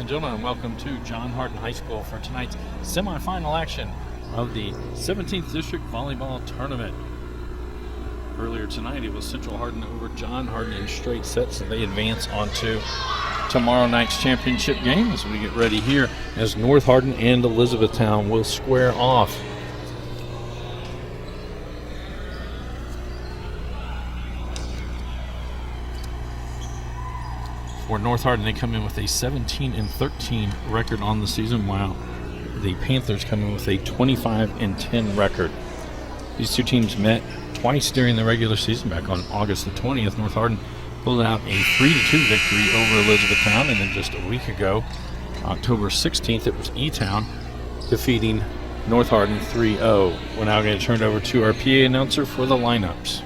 and gentlemen, and welcome to John Hardin High School for tonight's semifinal action of the 17th District Volleyball Tournament. Earlier tonight, it was Central Hardin over John Hardin in straight sets, so they advance on to tomorrow night's championship game as we get ready here as North Hardin and Elizabethtown will square off. For North Hardin, they come in with a 17-13 record on the season, while the Panthers come in with a 25-10 record. These two teams met twice during the regular season. Back on August the 20th, North Hardin pulled out a 3-2 victory over Elizabethtown, and then just a week ago, October 16th, it was E-Town defeating North Hardin 3-0. We're now going to turn it over to our PA announcer for the lineups.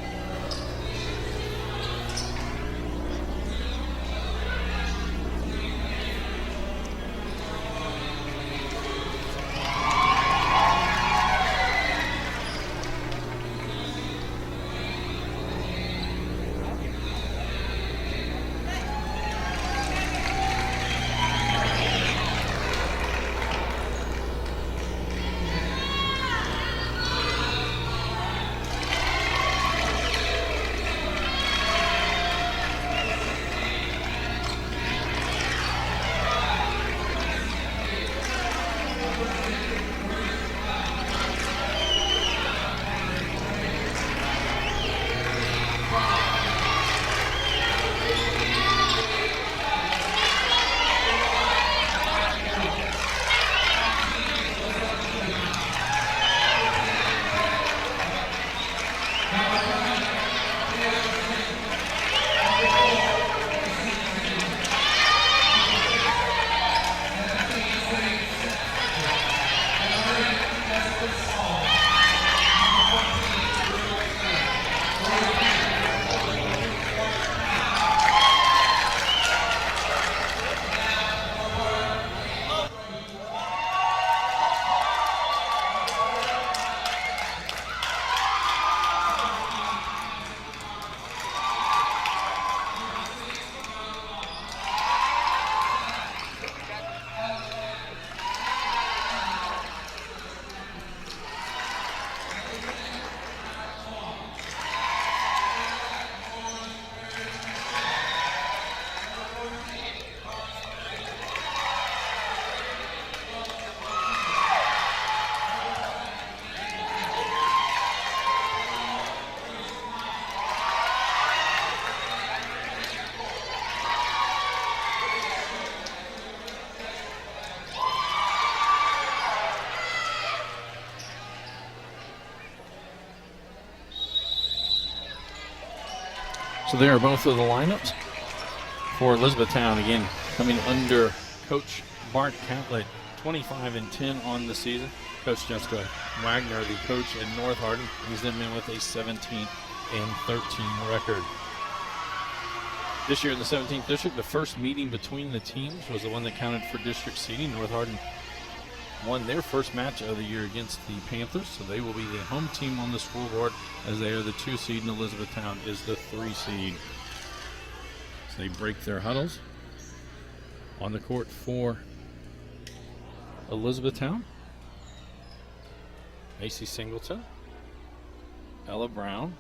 So there are both of the lineups for Elizabethtown, again coming under Coach Bart Catlett, 25-10 on the season. Coach Jessica Wagner, the coach at North Hardin, he's them in with a 17-13 record. This year in the 17th District, the first meeting between the teams was the one that counted for district seeding. North Hardin won their first match of the year against the Panthers, so they will be the home team on the scoreboard as they are the 2 seed and Elizabethtown is the 3 seed. So they break their huddles. On the court for Elizabethtown, Macy Singleton, Ella Brown,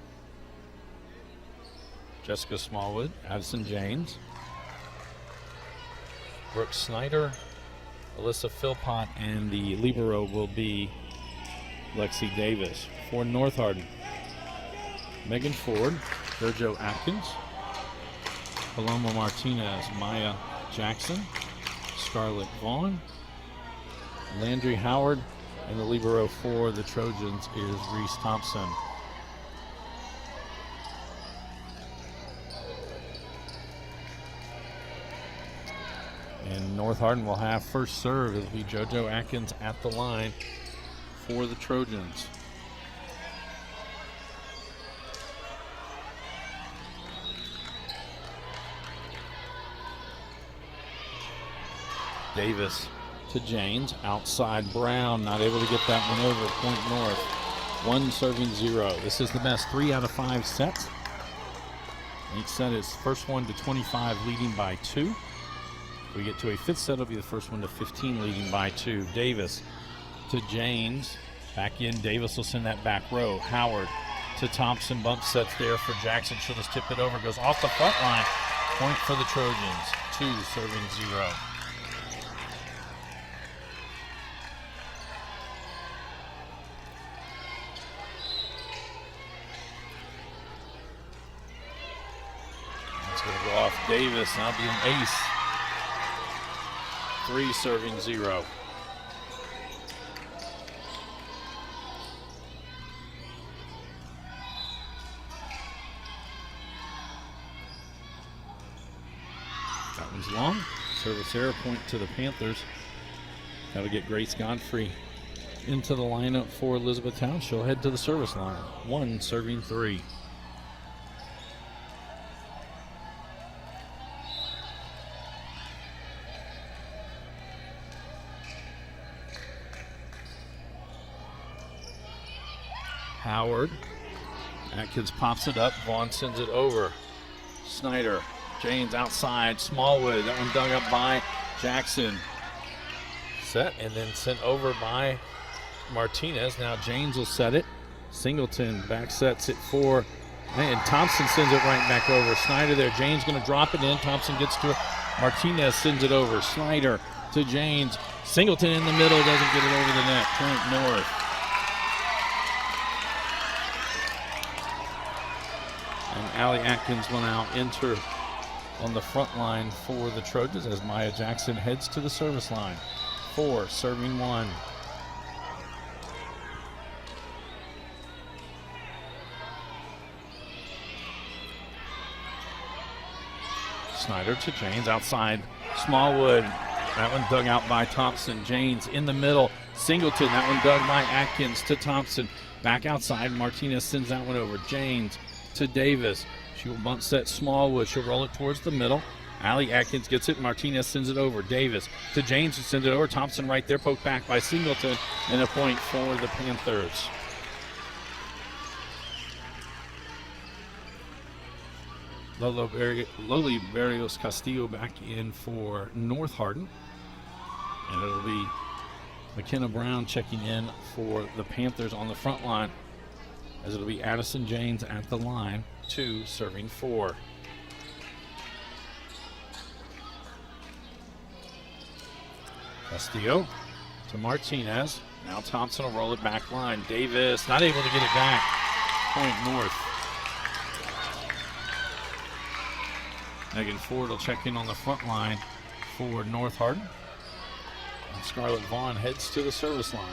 Jessica Smallwood, Addison James, Brooke Snyder, Alyssa Philpott, and the libero will be Lexi Davis. For North Hardin, Megan Ford, JoJo Atkins, Paloma Martinez, Maya Jackson, Scarlett Vaughn, Landry Howard, and the libero for the Trojans is Reese Thompson. And North Hardin will have first serve. It'll be JoJo Atkins at the line for the Trojans. Davis to James, outside Brown, not able to get that one over. Point North, 1 serving 0. This is the best 3 out of 5 sets. Each set is first one to 25, leading by 2. We get to a fifth set. It'll be the first one to 15, leading by 2. Davis to James. Back in. Davis will send that back row. Howard to Thompson. Bump sets there for Jackson. She'll just tip it over. Goes off the front line. Point for the Trojans. 2 serving 0. That's going to go off Davis. That'll be an ace. 3 serving 0. That one's long. Service error, point to the Panthers. That'll get Grace Godfrey into the lineup for Elizabethtown. She'll head to the service line. 1 serving 3. Howard. Atkins pops it up. Vaughn sends it over. Snyder. James outside. Smallwood. That one dug up by Jackson. Set and then sent over by Martinez. Now James will set it. Singleton back sets it for, and Thompson sends it right back over. Snyder there. James going to drop it in. Thompson gets to it. Martinez sends it over. Snyder to James. Singleton in the middle. Doesn't get it over the net. Point North. And Allie Atkins will now enter on the front line for the Trojans as Maya Jackson heads to the service line. 4 serving 1. Snyder to James outside. Smallwood. That one dug out by Thompson. James in the middle. Singleton. That one dug by Atkins to Thompson. Back outside. Martinez sends that one over. James to Davis. She will bump set Smallwood. She'll roll it towards the middle. Allie Atkins gets it. Martinez sends it over. Davis to James, who sends it over. Thompson right there, poked back by Singleton, and a point for the Panthers. Loli Barrios Castillo back in for North Hardin. And it'll be McKenna Brown checking in for the Panthers on the front line, as it'll be Addison James at the line. 2 serving 4. Castillo to Martinez. Now Thompson will roll it back line. Davis not able to get it back. Point North. Megan Ford will check in on the front line for North Hardin. And Scarlett Vaughn heads to the service line.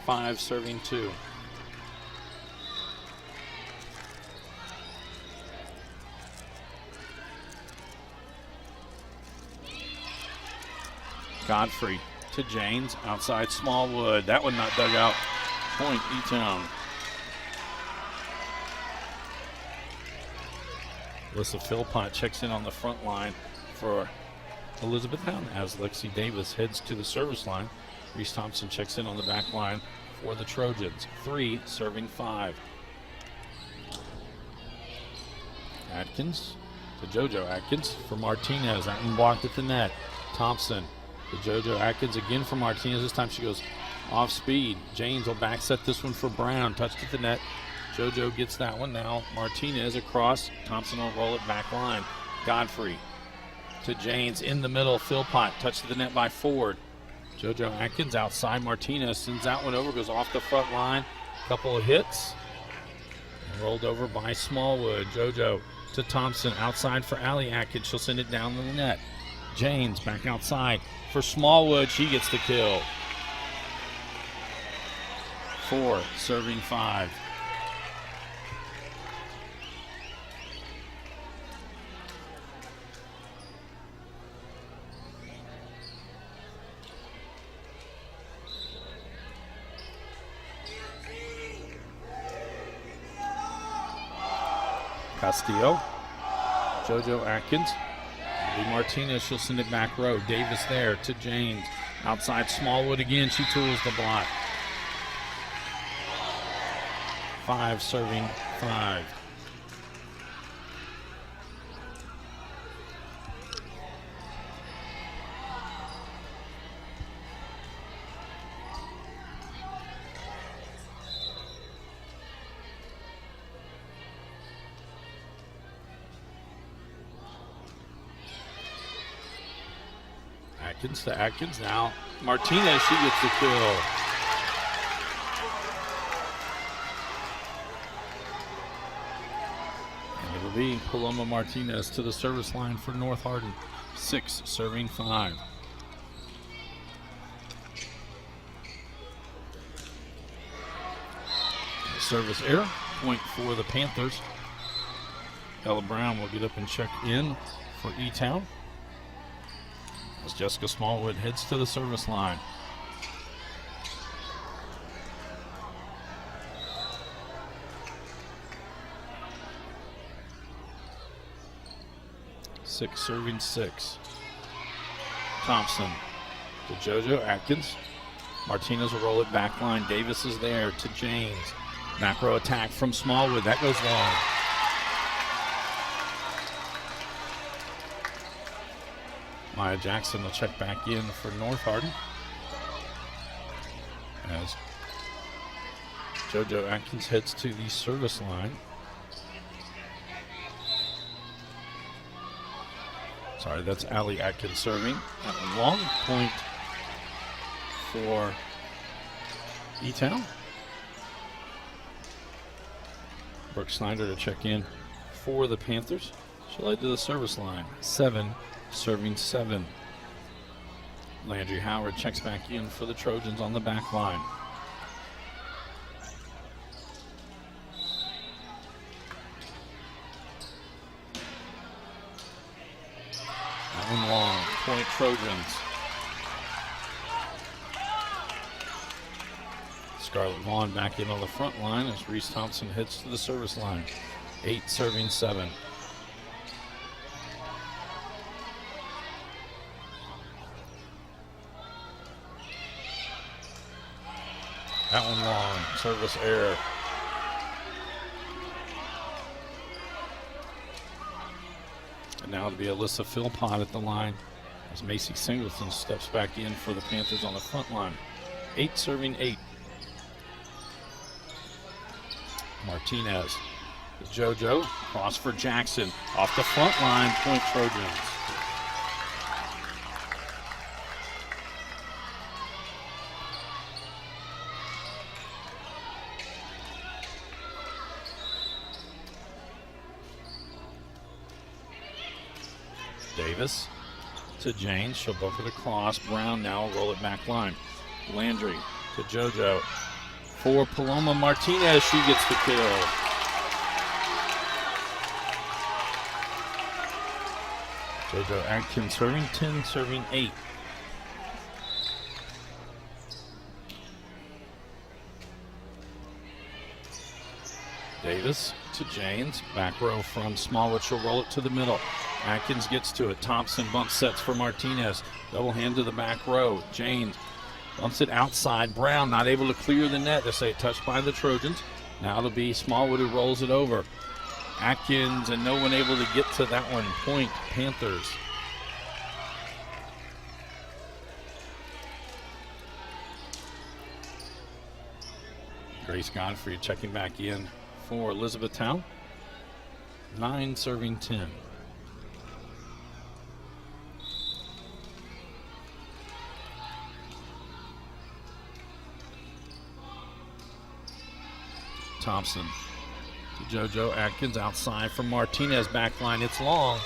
5 serving 2. Godfrey to James, outside Smallwood. That one not dug out. Point E-Town. Alyssa Philpott checks in on the front line for Elizabethtown as Lexi Davis heads to the service line. Reese Thompson checks in on the back line for the Trojans. 3 serving 5. Atkins to JoJo Atkins for Martinez. That one blocked at the net. Thompson to JoJo Atkins again for Martinez. This time she goes off speed. James will back set this one for Brown. Touched at the net. JoJo gets that one now. Martinez across. Thompson will roll it back line. Godfrey to James in the middle. Philpott touched to the net by Ford. JoJo Atkins outside. Martinez sends that one over. Goes off the front line. Couple of hits. And rolled over by Smallwood. JoJo to Thompson outside for Allie Atkins. She'll send it down to the net. James back outside for Smallwood. She gets the kill. 4 serving 5. Castillo. JoJo Atkins. Lee Martinez, she'll send it back row. Davis there to James. Outside Smallwood again. She tools the block. 5 serving 5. Atkins to Atkins. Now Martinez, she gets the kill. And it'll be Paloma Martinez to the service line for North Hardin. 6 serving 5. Service error, point for the Panthers. Ella Brown will get up and check in for E-Town as Jessica Smallwood heads to the service line. Six serving 6. Thompson to JoJo Atkins. Martinez will roll it back line. Davis is there to James. Macro attack from Smallwood. That goes long. Maya Jackson will check back in for North Hardin as JoJo Atkins heads to the service line. Sorry, that's Allie Atkins serving. That one long. Point for E-Town. Brooke Snyder to check in for the Panthers. She'll head to the service line. 7 serving 7. Landry Howard checks back in for the Trojans on the back line. That one long. Point Trojans. Scarlett Vaughn back in on the front line as Reese Thompson heads to the service line. 8 serving 7. That one long. Service error. And now it'll be Alyssa Philpott at the line as Macy Singleton steps back in for the Panthers on the front line. 8 serving 8. Martinez to JoJo. Cross for Jackson. Off the front line. Point Trojans. Davis to James. She'll bump it across. Brown now will roll it back line. Landry to JoJo. For Paloma Martinez, she gets the kill. JoJo Atkins serving 10, serving 8. Davis to James. Back row from Smallwood. She'll roll it to the middle. Atkins gets to it. Thompson bump sets for Martinez. Double hand to the back row. James bumps it outside. Brown not able to clear the net. They say touched by the Trojans. Now it'll be Smallwood who rolls it over. Atkins and no one able to get to that one. Point Panthers. Grace Godfrey checking back in for Elizabethtown. 9 serving 10. Thompson to JoJo Atkins outside from Martinez back line. It's long.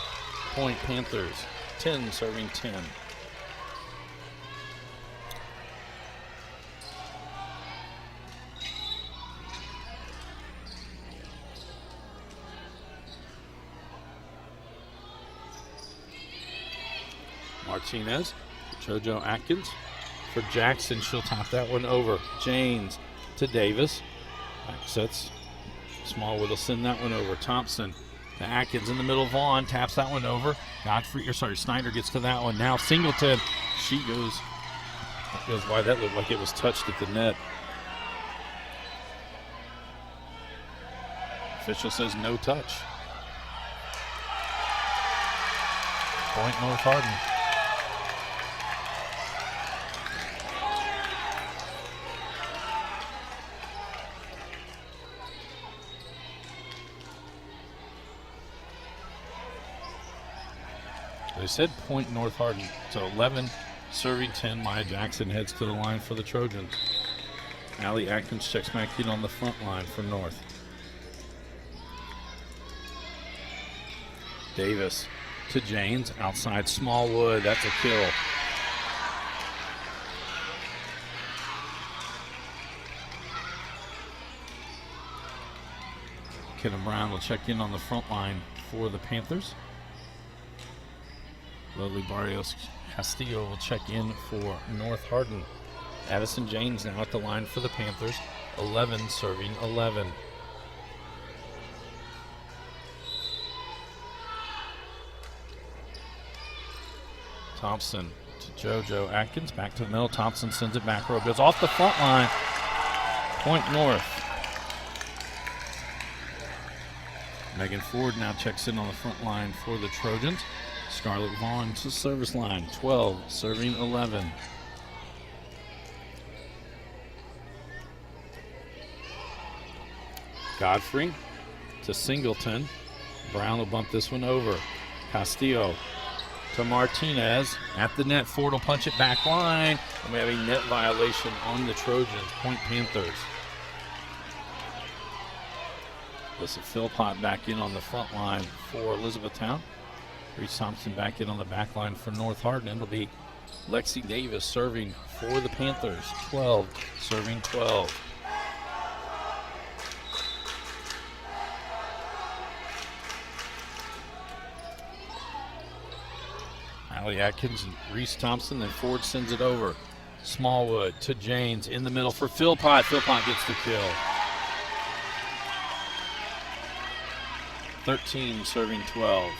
Point Panthers. 10 serving 10. Martinez to JoJo Atkins. For Jackson, she'll top that one over. James to Davis. Back sets. Smallwood will send that one over. Thompson to Atkins in the middle. Vaughn taps that one over. Snyder gets to that one. Now Singleton. She goes wide. That looked like it was touched at the net. Official says no touch. Point North Hardin. They said point North Hardin. So 11 Serving 10, Maya Jackson heads to the line for the Trojans. Allie Atkins checks back in on the front line for North. Davis to James, outside Smallwood, that's a kill. Kenna Brown will check in on the front line for the Panthers. Lily Barrios Castillo will check in for North Hardin. Addison James now at the line for the Panthers. 11 serving 11. Thompson to JoJo Atkins. Back to the middle. Thompson sends it back row. Goes off the front line. Point North. Megan Ford now checks in on the front line for the Trojans. Scarlett Vaughn to service line. 12 serving 11. Godfrey to Singleton. Brown will bump this one over. Castillo to Martinez. At the net, Ford will punch it back line. And we have a net violation on the Trojans. Point Panthers. Listen, Philpott back in on the front line for Elizabethtown. Reese Thompson back in on the back line for North Hardin. It'll be Lexi Davis serving for the Panthers. 12 serving 12. Allie Atkins and Reese Thompson, then Ford sends it over. Smallwood to James in the middle for Philpott. Philpott gets the kill. 13 serving 12.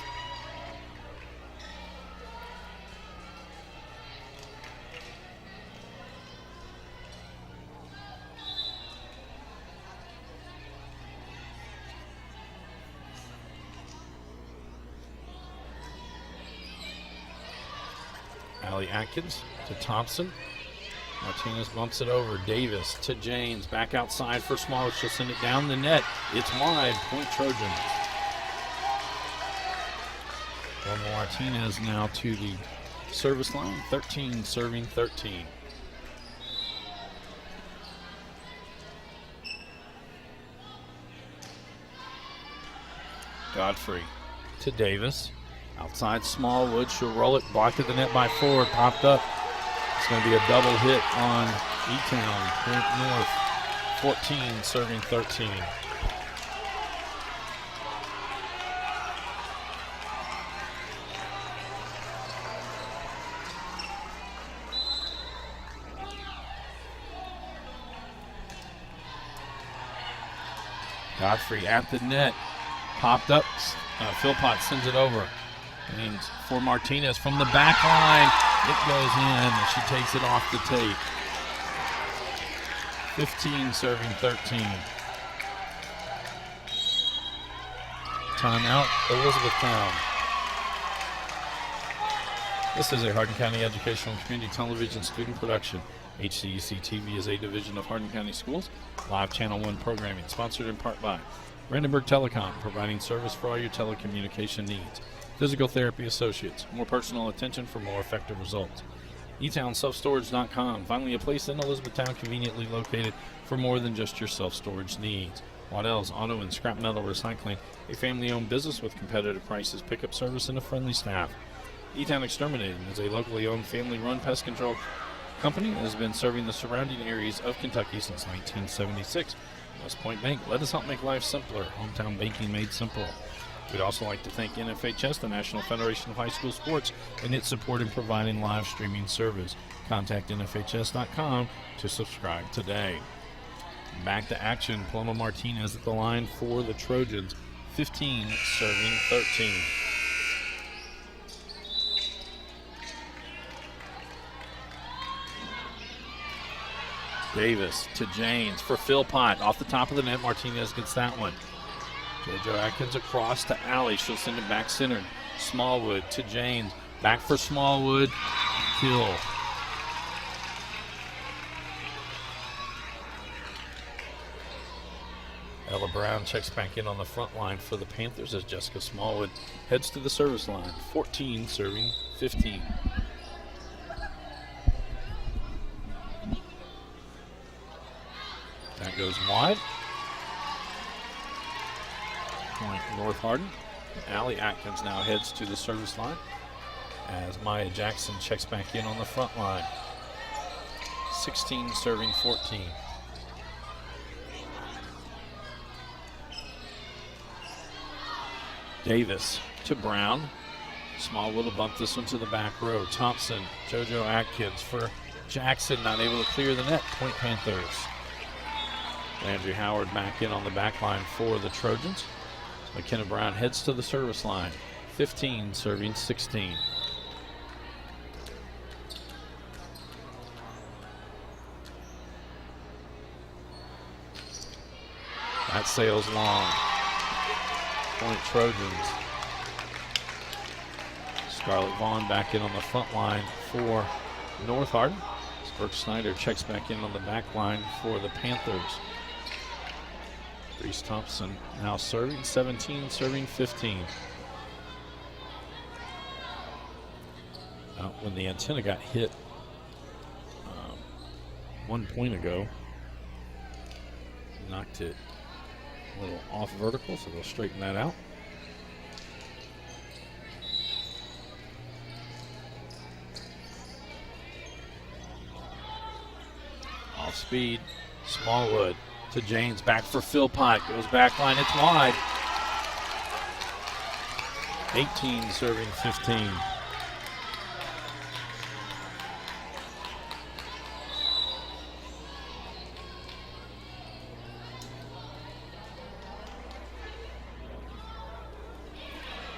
Allie Atkins to Thompson. Martinez bumps it over. Davis to James. Back outside for Smallwood. She'll send it down the net. It's wide. Point Trojans. Martinez now to the service line. 13 serving 13. Godfrey to Davis. Outside Smallwood. She'll roll it. Blocked at the net by Ford. Popped up. It's going to be a double hit on E-Town. Point North. 14 serving 13. Godfrey at the net. Popped up. Philpott sends it over. And for Martinez from the back line. It goes in and she takes it off the tape. 15 serving 13. Timeout, Elizabethtown. This is a Hardin County Educational and Community Television student production. HCEC-TV is a division of Hardin County Schools. Live Channel 1 programming, sponsored in part by Brandenburg Telecom, providing service for all your telecommunication needs. Physical Therapy Associates, more personal attention for more effective results. eTownSelfStorage.com, finally a place in Elizabethtown conveniently located for more than just your self-storage needs. Waddell's Auto and Scrap Metal Recycling, a family-owned business with competitive prices, pickup service, and a friendly staff. E-Town Exterminating is a locally owned, family-run pest control company that has been serving the surrounding areas of Kentucky since 1976. West Point Bank, let us help make life simpler. Hometown banking made simple. We'd also like to thank NFHS, the National Federation of High School Sports, and its support in providing live streaming service. Contact NFHS.com to subscribe today. Back to action. Paloma Martinez at the line for the Trojans. 15 serving 13. Davis to James for Philpott. Off the top of the net, Martinez gets that one. JoJo Atkins across to Allie. She'll send it back centered. Smallwood to James. Back for Smallwood. Kill. Ella Brown checks back in on the front line for the Panthers as Jessica Smallwood heads to the service line. 14 serving 15. That goes wide. Point North Hardin. Allie Atkins now heads to the service line as Maya Jackson checks back in on the front line. 16 serving 14. Davis to Brown. Smallwood will bump this one to the back row. Thompson, JoJo Atkins for Jackson, not able to clear the net. Point Panthers. Landry Howard back in on the back line for the Trojans. McKenna Brown heads to the service line. 15 serving 16. That sails long. Point Trojans. Scarlett Vaughn back in on the front line for North Hardin. Brooke Snyder checks back in on the back line for the Panthers. Reese Thompson now serving, 17 serving 15. When the antenna got hit 1 point ago, knocked it a little off vertical, so they'll straighten that out. Off speed, Smallwood to James, back for Philpott, goes back line, it's wide. 18 serving 15.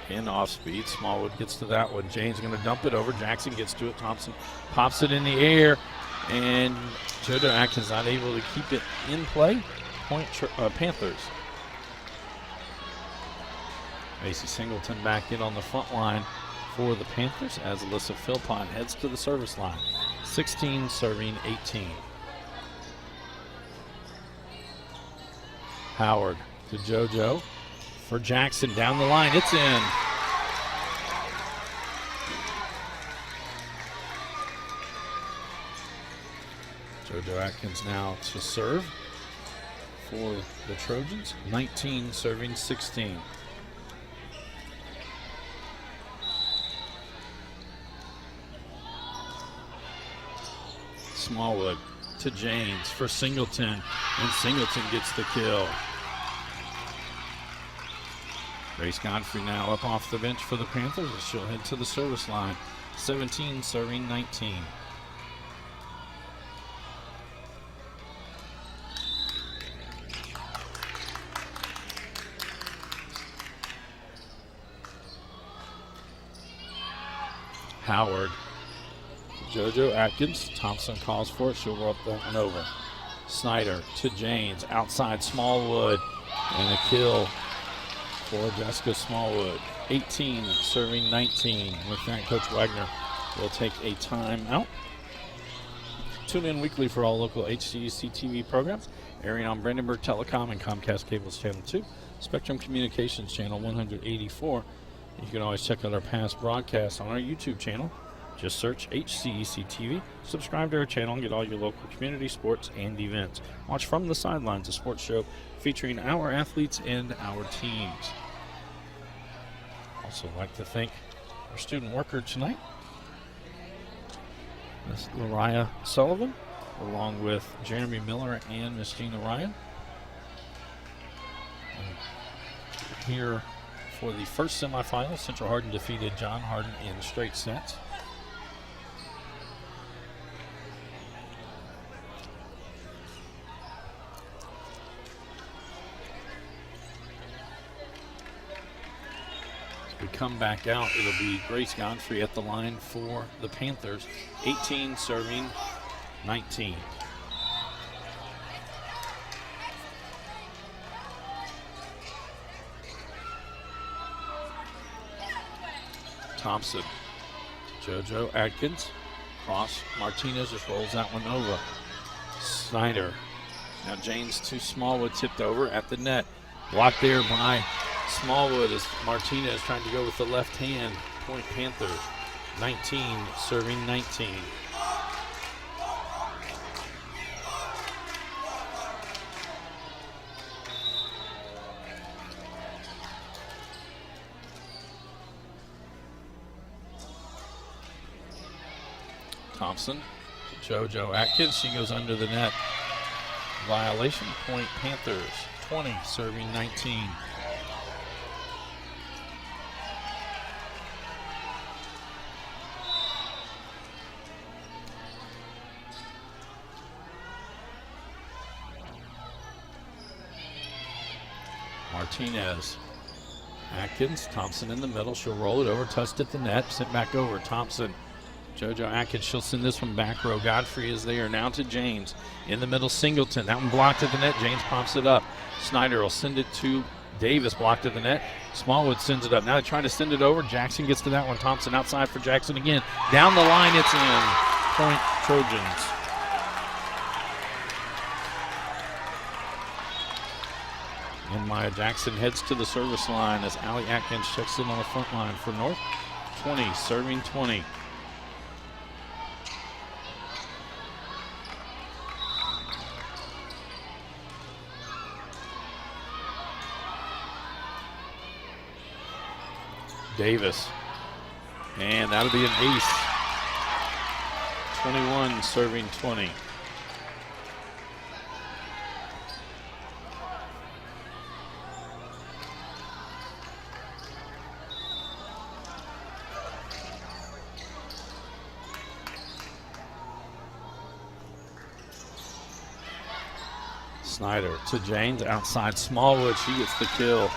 And off speed, Smallwood gets to that one. James going to dump it over. Jackson gets to it. Thompson pops it in the air, and JoJo Atkins not able to keep it in play. Point Panthers. Macy Singleton back in on the front line for the Panthers as Alyssa Philpott heads to the service line. 16 serving 18. Howard to JoJo for Jackson down the line. It's in. JoJo Atkins now to serve for the Trojans. 19 serving 16. Smallwood to James for Singleton, and Singleton gets the kill. Grace Godfrey now up off the bench for the Panthers as she'll head to the service line. 17 serving 19. Howard, JoJo Atkins. Thompson calls for it. She'll roll up that one over. Snyder to James. Outside Smallwood. And a kill for Jessica Smallwood. 18 serving 19. With that, Coach Wagner will take a timeout. Tune in weekly for all local HCEC-TV programs, airing on Brandenburg Telecom and Comcast Cable's Channel 2, Spectrum Communications Channel 184. You can always check out our past broadcasts on our YouTube channel. Just search HCEC-TV, subscribe to our channel, and get all your local community sports and events. Watch From the Sidelines, a sports show featuring our athletes and our teams. Also like to thank our student worker tonight, Miss Lariah Sullivan, along with Jeremy Miller and Miss Gina Ryan. And here for the first semifinal, Central Hardin defeated John Hardin in straight sets. As we come back out, it'll be Grace Godfrey at the line for the Panthers. 18 serving 19. Thompson, JoJo Atkins, cross, Martinez just rolls that one over. Snyder, now James to Smallwood, tipped over at the net. Blocked there by Smallwood as Martinez trying to go with the left hand. Point Panthers, 19 serving 19. Thompson to JoJo Atkins. She goes under the net. Violation point Panthers. 20, serving 19. Martinez. Atkins, Thompson in the middle. She'll roll it over, touched at the net, sent back over. Thompson, JoJo Atkins, she'll send this one back row. Godfrey is there now to James. In the middle, Singleton. That one blocked at the net. James pops it up. Snyder will send it to Davis, blocked at the net. Smallwood sends it up. Now they try to send it over. Jackson gets to that one. Thompson outside for Jackson again. Down the line, it's in. Point Trojans. And Maya Jackson heads to the service line as Allie Atkins checks in on the front line for North. 20, serving 20. Davis. And that'll be an ace. 21, serving 20. Snyder to James, outside Smallwood. She gets the kill.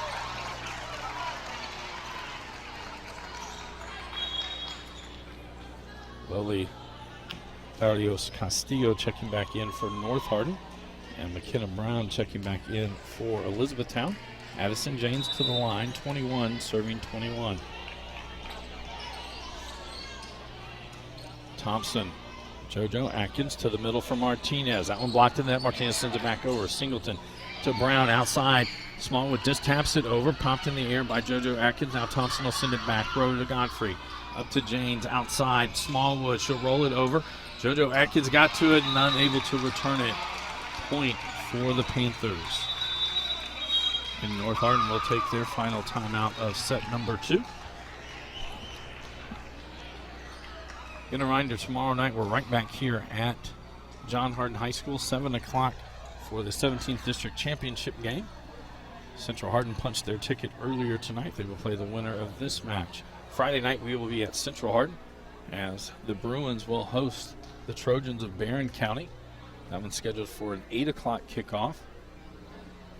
Lily Barrios Castillo checking back in for North Hardin. And McKenna Brown checking back in for Elizabethtown. Addison James to the line, 21, serving 21. Thompson. JoJo Atkins to the middle for Martinez. That one blocked in the net. Martinez sends it back over. Singleton to Brown outside. Smallwood just taps it over. Popped in the air by JoJo Atkins. Now Thompson will send it back. Row to Godfrey. Up to James outside. Smallwood. She'll roll it over. JoJo Atkins got to it and unable to return it. Point for the Panthers. And North Hardin will take their final timeout of set number 2. Going to remind you, tomorrow night we're right back here at John Hardin High School, 7 o'clock for the 17th District Championship game. Central Hardin punched their ticket earlier tonight. They will play the winner of this match. Friday night we will be at Central Hardin as the Bruins will host the Trojans of Barron County. That one's scheduled for an 8 o'clock kickoff.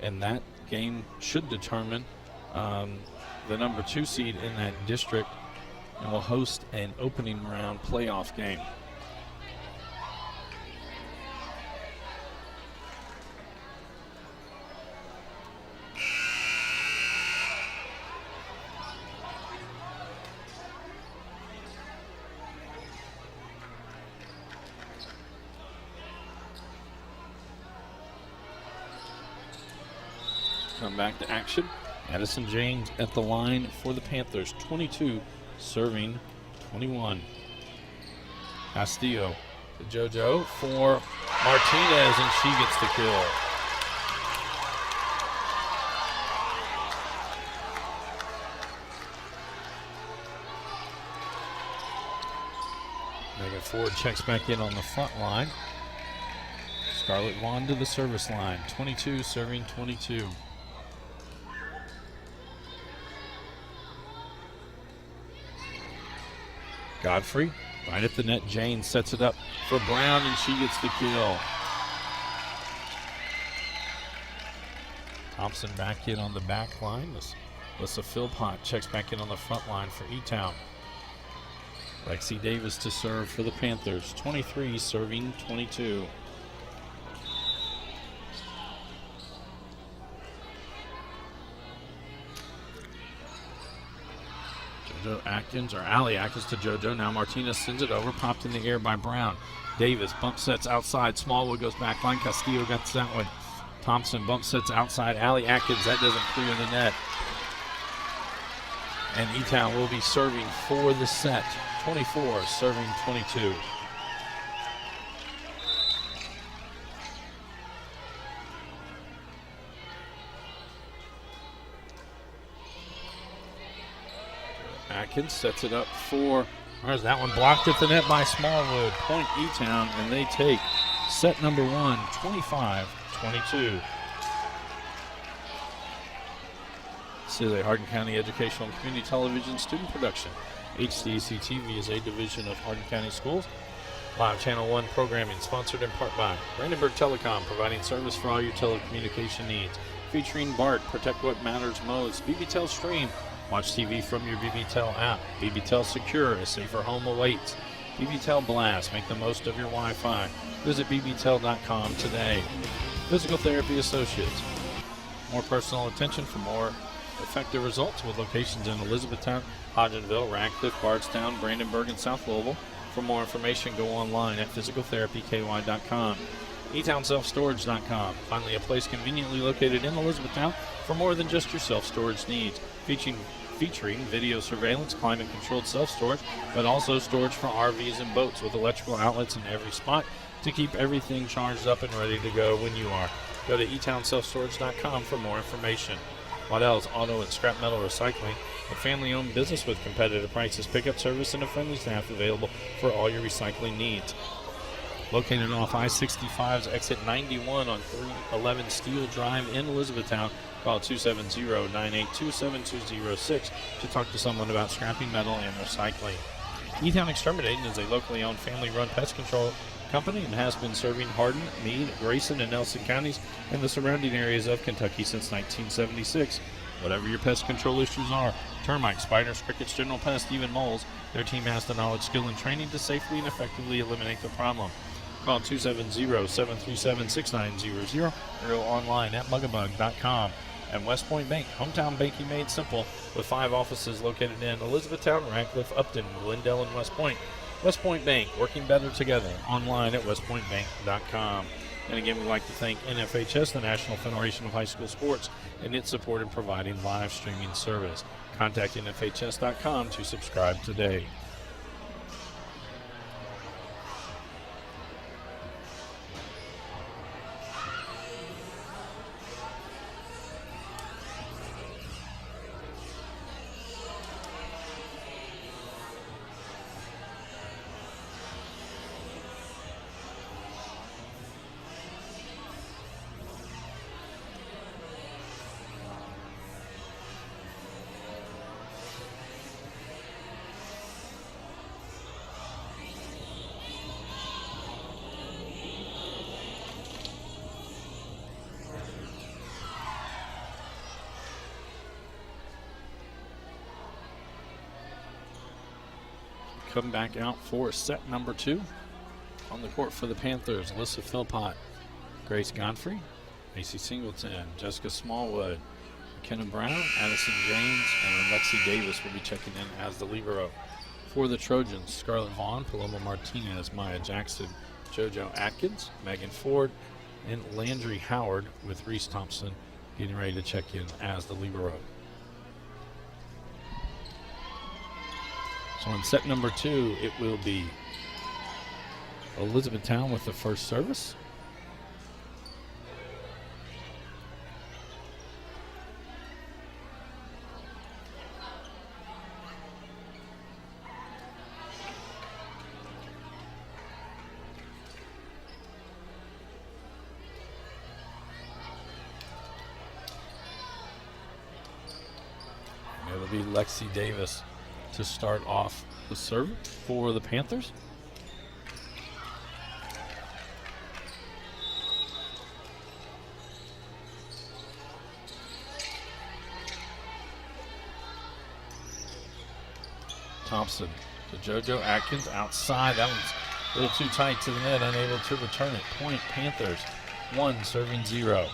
And that game should determine the number 2 seed in that district. And will host an opening round playoff game. Come back to action. Addison James at the line for the Panthers, 22. Serving 21. Castillo to JoJo for Martinez, and she gets the kill. Megan Ford checks back in on the front line. Scarlett Vaughn to the service line, 22, serving 22. Godfrey, right at the net. Jane sets it up for Brown, and she gets the kill. Thompson back in on the back line. Alyssa Philpott checks back in on the front line for E-Town. Lexi Davis to serve for the Panthers. 23, serving 22. Atkins, or Allie Atkins to JoJo. Now Martinez sends it over, popped in the air by Brown. Davis bump sets outside. Smallwood goes back line. Castillo gets that one. Thompson bump sets outside. Allie Atkins, that doesn't clear the net. And E-Town will be serving for the set. 24, serving 22. Atkins sets it up for There's that one blocked at the net by Smallwood. Point E-Town, and they take set number 1, 25-22. This is a Hardin County Educational and Community Television student production. HCEC-TV is a division of Hardin County Schools. Live Channel 1 programming sponsored in part by Brandenburg Telecom, providing service for all your telecommunication needs. Featuring BART, Protect What Matters Most. BBTEL Stream, watch TV from your BBTEL app. BBTEL Secure, a safer home awaits. BBTEL Blast, make the most of your Wi-Fi. Visit bbtel.com today. Physical Therapy Associates, more personal attention for more effective results with locations in Elizabethtown, Hodgenville, Radcliffe, Bardstown, Brandenburg, and South Louisville. For more information, go online at physicaltherapyky.com. eTownSelfStorage.com. Finally, a place conveniently located in Elizabethtown for more than just your self-storage needs. Featuring video surveillance, climate-controlled self-storage, but also storage for RVs and boats with electrical outlets in every spot to keep everything charged up and ready to go when you are. Go to eTownSelfStorage.com for more information. Waddell's Auto and Scrap Metal Recycling, a family-owned business with competitive prices, pickup service, and a friendly staff available for all your recycling needs. Located off I-65's exit 91 on 311 Steel Drive in Elizabethtown, call 270-982-7206 to talk to someone about scrapping metal and recycling. E-Town Exterminating is a locally owned family-run pest control company and has been serving Hardin, Meade, Grayson, and Nelson counties and the surrounding areas of Kentucky since 1976. Whatever your pest control issues are, termites, spiders, crickets, general pests, even moles, their team has the knowledge, skill, and training to safely and effectively eliminate the problem. Call 270-737-6900 or go online at mugabug.com. And West Point Bank, hometown banking made simple, with 5 offices located in Elizabethtown, Radcliffe, Upton, Glendale, and West Point. West Point Bank, working better together. Online at westpointbank.com. And again, we'd like to thank NFHS, the National Federation of High School Sports, and its support in providing live streaming service. Contact NFHS.com to subscribe today. Come back out for set number 2. On the court for the Panthers, Alyssa Philpott, Grace Godfrey, Macy Singleton, Jessica Smallwood, McKenna Brown, Addison James, and Lexi Davis will be checking in as the libero. For the Trojans, Scarlett Vaughn, Paloma Martinez, Maya Jackson, JoJo Atkins, Megan Ford, and Landry Howard, with Reese Thompson getting ready to check in as the libero. So on set number 2, it will be Elizabethtown with the first service. And it'll be Lexi Davis to start off the serve for the Panthers. Thompson to JoJo Atkins outside. That one's a little too tight to the net, unable to return it. Point Panthers, 1 serving 0.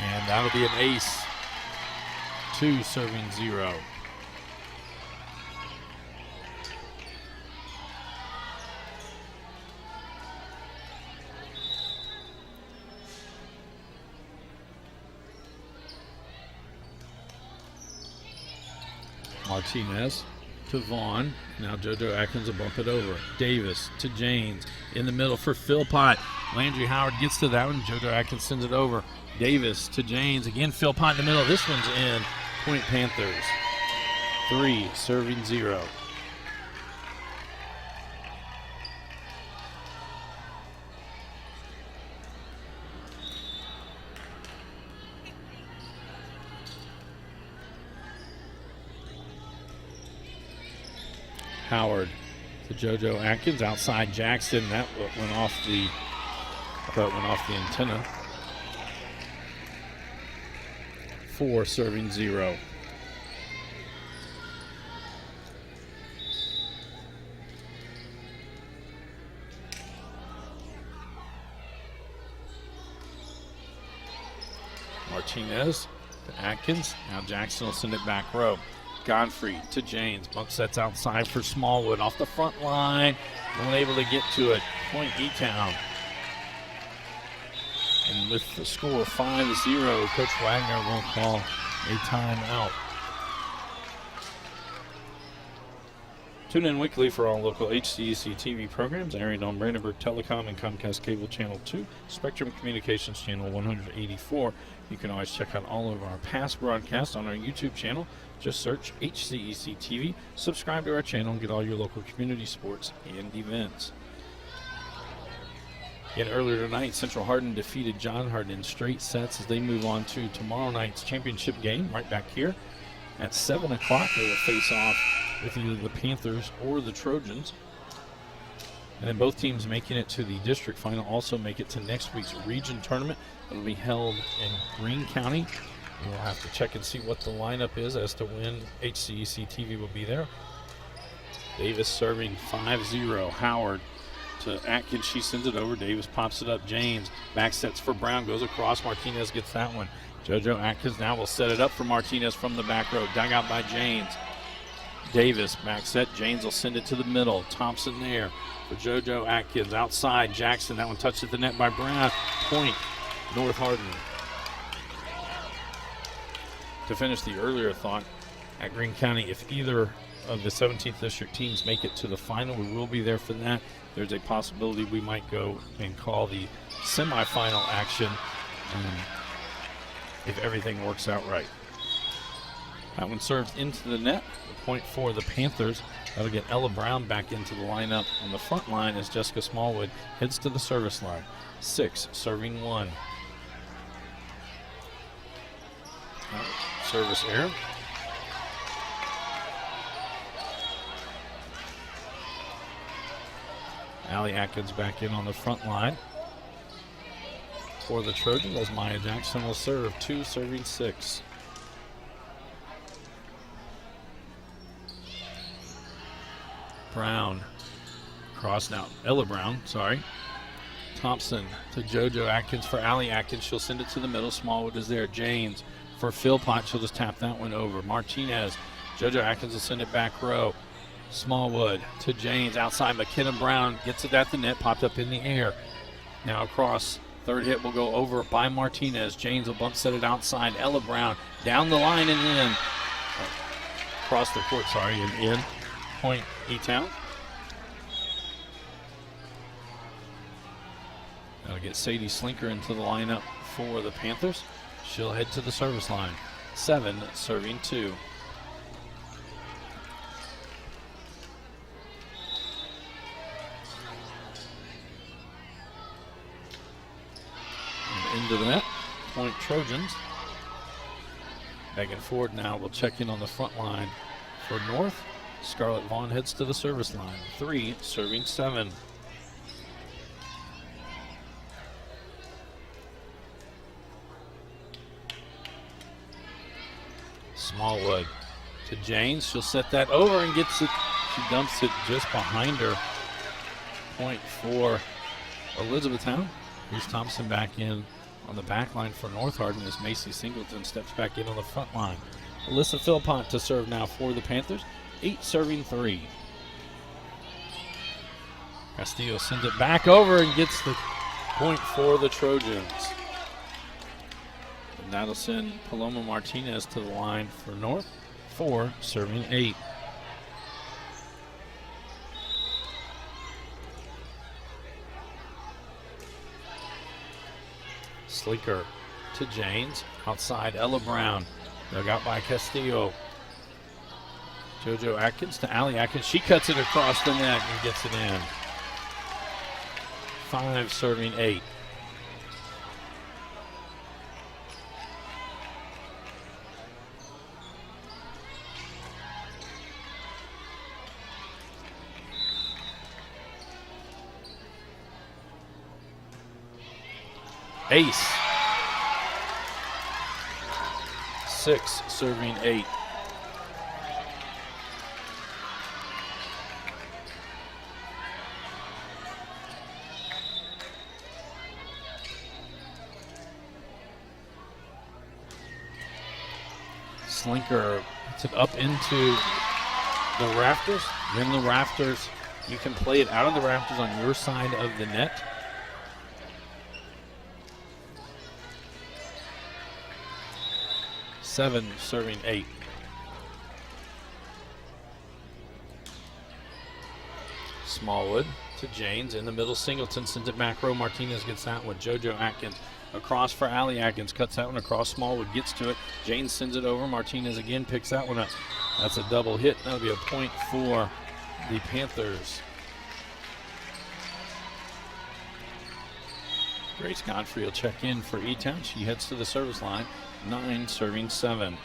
And that'll be an ace. 2 serving 0. Martinez to Vaughn. Now JoJo Atkins will bump it over. Davis to James. In the middle for Philpott. Landry Howard gets to that one. JoJo Atkins sends it over. Davis to James. Again, Philpott in the middle. This one's in. Point Panthers. 3, serving 0. Howard to JoJo Atkins, outside Jackson. That went off the, I thought it went off the antenna. 4, serving 0. Martinez to Atkins. Now Jackson will send it back row. Godfrey to James. Bump sets outside for Smallwood. Off the front line. Unable to get to it. Point E-Town. And with the score 5-0, Coach Wagner will call a timeout. Tune in weekly for all local HCEC-TV programs airing on Brandenburg Telecom and Comcast Cable Channel 2, Spectrum Communications Channel 184. You can always check out all of our past broadcasts on our YouTube channel. Just search HCEC-TV, subscribe to our channel, and get all your local community sports and events. And earlier tonight, Central Hardin defeated John Hardin in straight sets as they move on to tomorrow night's championship game right back here. At 7 o'clock, they will face off with either the Panthers or the Trojans. And then both teams making it to the district final also make it to next week's region tournament. It will be held in Greene County. We'll have to check and see what the lineup is as to when HCEC-TV will be there. Davis serving 5-0. Howard to Atkins. She sends it over. Davis pops it up. James back sets for Brown. Goes across. Martinez gets that one. JoJo Atkins now will set it up for Martinez from the back row. Dug out by James. Davis back set. James will send it to the middle. Thompson there for JoJo Atkins. Outside Jackson. That one touched at the net by Brown. Point North Hardin. To finish the earlier thought, at Greene County, if either of the 17th district teams make it to the final, we will be there for that. There's a possibility we might go and call the semifinal action if everything works out right. That one serves into the net. A point for the Panthers. That'll get Ella Brown back into the lineup on the front line as Jessica Smallwood heads to the service line. 6, serving 1. Service error. Allie Atkins back in on the front line for the Trojans as Maya Jackson will serve. 2, serving 6. Brown cross now. Ella Brown, sorry. Thompson to JoJo Atkins for Allie Atkins. She'll send it to the middle. Smallwood is there. James for Philpott. She'll just tap that one over. Martinez. JoJo Atkins will send it back row. Smallwood to James. Outside McKenna Brown gets it at the net. Popped up in the air. Now across. Third hit will go over by Martinez. James will bump set it outside. Ella Brown down the line and in. Across the court, sorry, and in. Point E-Town. That'll get Sadie Slinker into the lineup for the Panthers. She'll head to the service line. 7, serving 2. And into the net. Point Trojans. Megan Ford now will check in on the front line for North. Scarlett Vaughn heads to the service line. 3, serving 7. Smallwood to James. She'll set that over and gets it. She dumps it just behind her. Point for Elizabethtown. Here's Thompson back in on the back line for North Hardin as Macy Singleton steps back in on the front line. Alyssa Philpott to serve now for the Panthers. 8, serving 3. Castillo sends it back over and gets the point for the Trojans. And that'll send Paloma Martinez to the line for North. 4, serving 8. Sleeker to Janes. Outside, Ella Brown. Dug out by Castillo. JoJo Atkins to Allie Atkins. She cuts it across the net and gets it in. 5 serving 8. Ace. 6 serving 8. Slinker puts it up into the rafters. Then the rafters, you can play it out of the rafters on your side of the net. Seven serving 8. Smallwood to Janes in the middle. Singleton sends it back row. Martinez gets that one. JoJo Atkins across for Allie Atkins. Cuts that one across. Smallwood gets to it. Janes sends it over. Martinez again picks that one up. That's a double hit. That'll be a point for the Panthers. Grace Godfrey will check in for E-Town. She heads to the service line. 9 serving 7.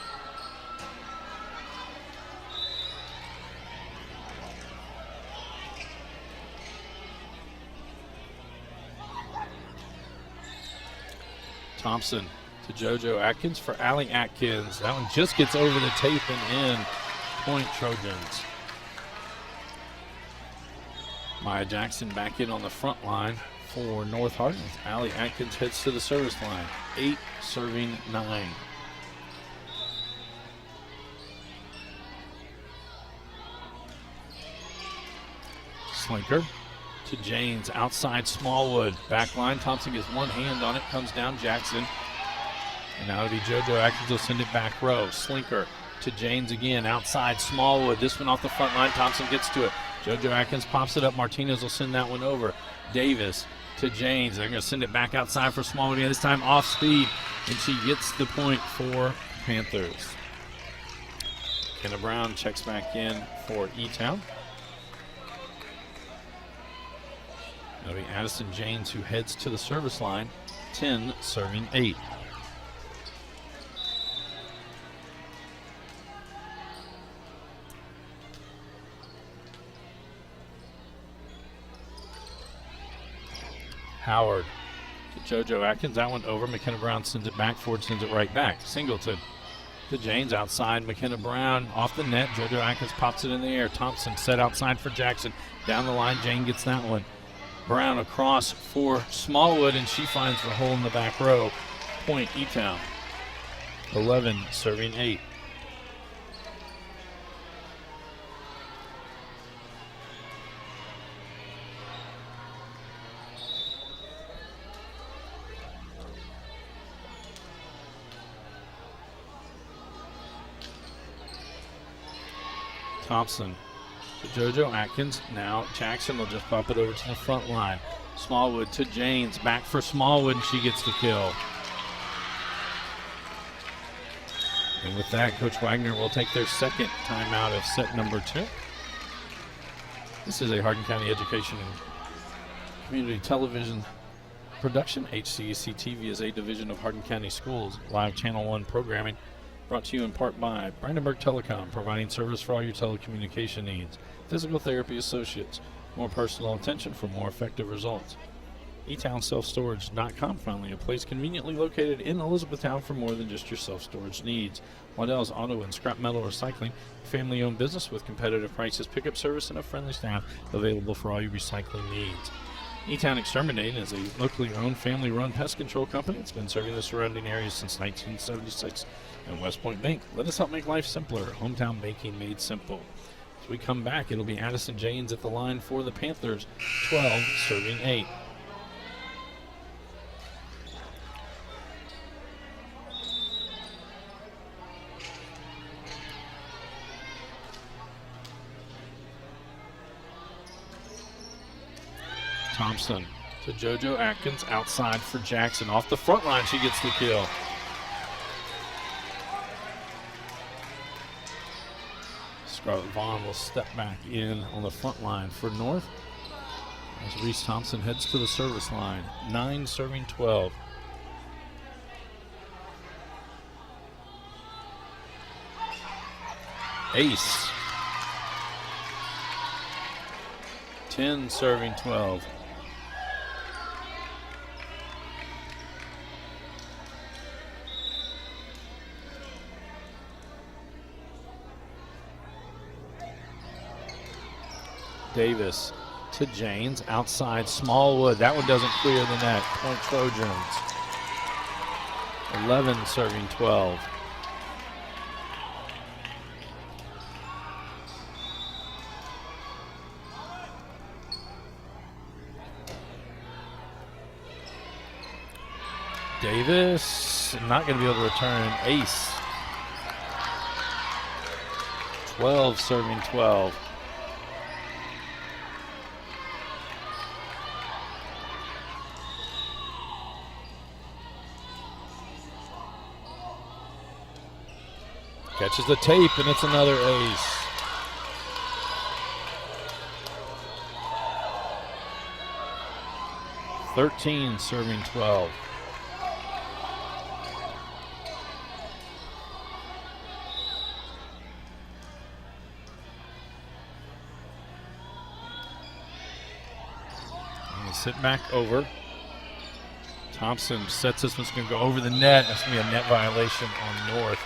Thompson to JoJo Atkins for Allie Atkins. That one just gets over the tape and in. Point Trojans. Maya Jackson back in on the front line for North Hardin. Allie Atkins heads to the service line. 8 serving 9. Slinker to Janes outside Smallwood. Back line. Thompson gets one hand on it. Comes down Jackson. And now it'll be JoJo Atkins will send it back row. Slinker to Janes again outside Smallwood. This one off the front line. Thompson gets to it. JoJo Atkins pops it up. Martinez will send that one over. Davis to Janes. They're going to send it back outside for Smallwood again. This time off speed. And she gets the point for Panthers. Kenna Brown checks back in for E-Town. That'll be Addison Janes who heads to the service line. 10 serving 8. Howard to JoJo Atkins. That one over. McKenna Brown sends it back. Ford sends it right back. Singleton to Janes outside. McKenna Brown off the net. JoJo Atkins pops it in the air. Thompson set outside for Jackson. Down the line, Jane gets that one. Brown across for Smallwood, and she finds the hole in the back row. Point E-Town. 11 serving 8. Thompson to JoJo Atkins. Now Jackson will just pop it over to the front line. Smallwood to Janes. Back for Smallwood, and she gets the kill. And with that, Coach Wagner will take their second timeout of set number 2. This is a Hardin County Education and Community Television production. HCEC-TV is a division of Hardin County Schools. Live Channel 1 programming brought to you in part by Brandenburg Telecom, providing service for all your telecommunication needs. Physical Therapy Associates, more personal attention for more effective results. eTownSelfStorage.com, finally, a place conveniently located in Elizabethtown for more than just your self-storage needs. Waddell's Auto and Scrap Metal Recycling, family-owned business with competitive prices, pickup service, and a friendly staff available for all your recycling needs. E-Town Exterminating is a locally owned, family-run pest control company. It's been serving the surrounding areas since 1976. And West Point Bank, let us help make life simpler. Hometown banking made simple. As we come back, it'll be Addison Janes at the line for the Panthers. 12 serving 8. Thompson to JoJo Atkins, outside for Jackson. Off the front line, she gets the kill. Scarlett Vaughn will step back in on the front line for North as Reese Thompson heads to the service line. 9 serving 12. Ace. 10 serving 12. Davis to Janes, outside Smallwood. That one doesn't clear the net. Point Trojans. 11 serving 12. Davis not going to be able to return. Ace. 12 serving 12. Catches the tape, and it's another ace. $13 serving 12. Sit back over. Thompson sets this one's going to go over the net. That's going to be a net violation on North.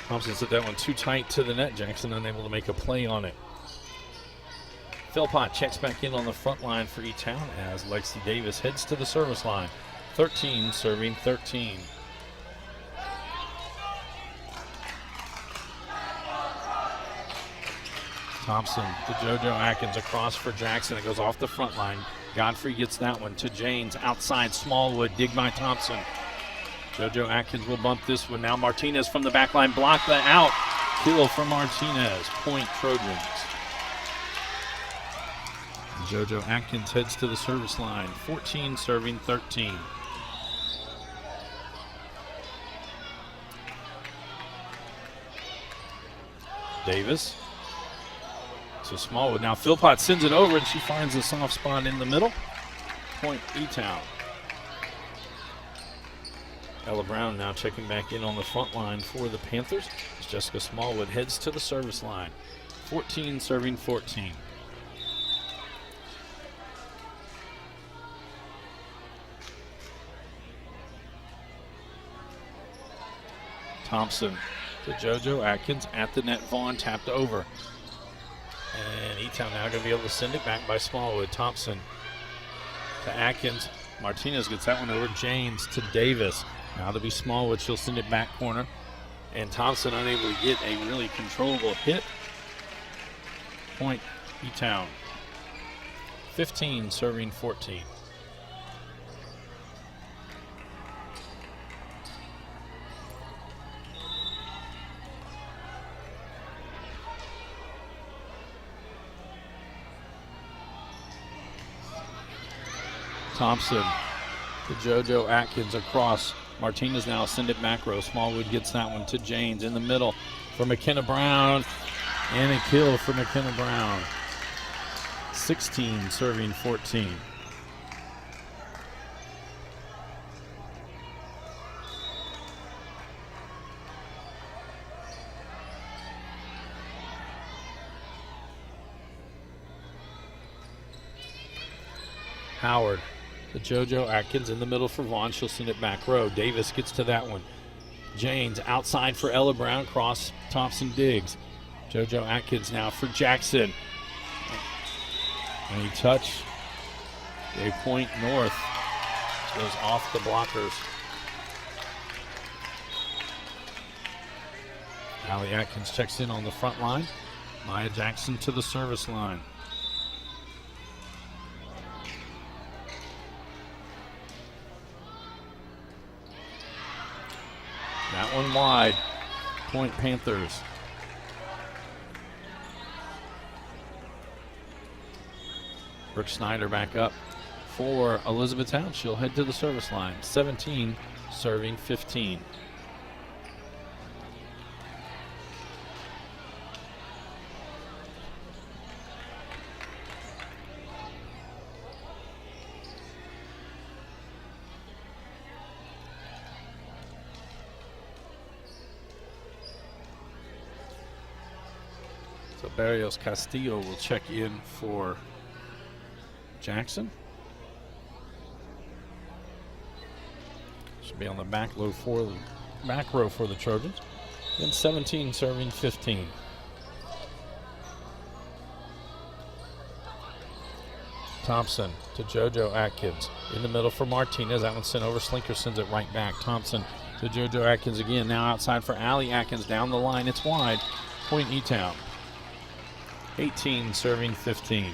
Thompson set that one too tight to the net. Jackson unable to make a play on it. Philpott checks back in on the front line for E-Town as Lexi Davis heads to the service line. 13 serving 13. Thompson to JoJo Atkins, across for Jackson. It goes off the front line. Godfrey gets that one to Janes, outside Smallwood, dig by Thompson. JoJo Atkins will bump this one. Now Martinez from the back line, block that out. Kill from Martinez, point Trojans. JoJo Atkins heads to the service line, 14 serving 13. Davis. So Smallwood. Now Philpott sends it over and she finds a soft spot in the middle. Point E-Town. Ella Brown now checking back in on the front line for the Panthers as Jessica Smallwood heads to the service line. 14 serving 14. Thompson to JoJo Atkins at the net. Vaughn tapped over. And E-Town now going to be able to send it back by Smallwood. Thompson to Atkins. Martinez gets that one over. James to Davis. Now to be Smallwood. She'll send it back corner. And Thompson unable to get a really controllable hit. Point E-Town. 15 serving 14. Thompson to JoJo Atkins across. Martinez now send it back row. Smallwood gets that one to Janes in the middle for McKenna Brown. And a kill for McKenna Brown. 16 serving 14. Howard to JoJo Atkins in the middle for Vaughn. She'll send it back row. Davis gets to that one. Janes outside for Ella Brown. Cross Thompson digs. JoJo Atkins now for Jackson. And he touch. They point North. Goes off the blockers. Allie Atkins checks in on the front line. Maya Jackson to the service line. That one wide. Point Panthers. Brooke Snyder back up for Elizabethtown. She'll head to the service line. 17 serving 15. So Barrios Castillo will check in for Jackson. Should be on the back row for the Trojans. Then 17 serving 15. Thompson to JoJo Atkins. In the middle for Martinez. That one sent over. Slinker sends it right back. Thompson to JoJo Atkins again. Now outside for Allie Atkins. Down the line. It's wide. Point E-Town. 18 serving 15.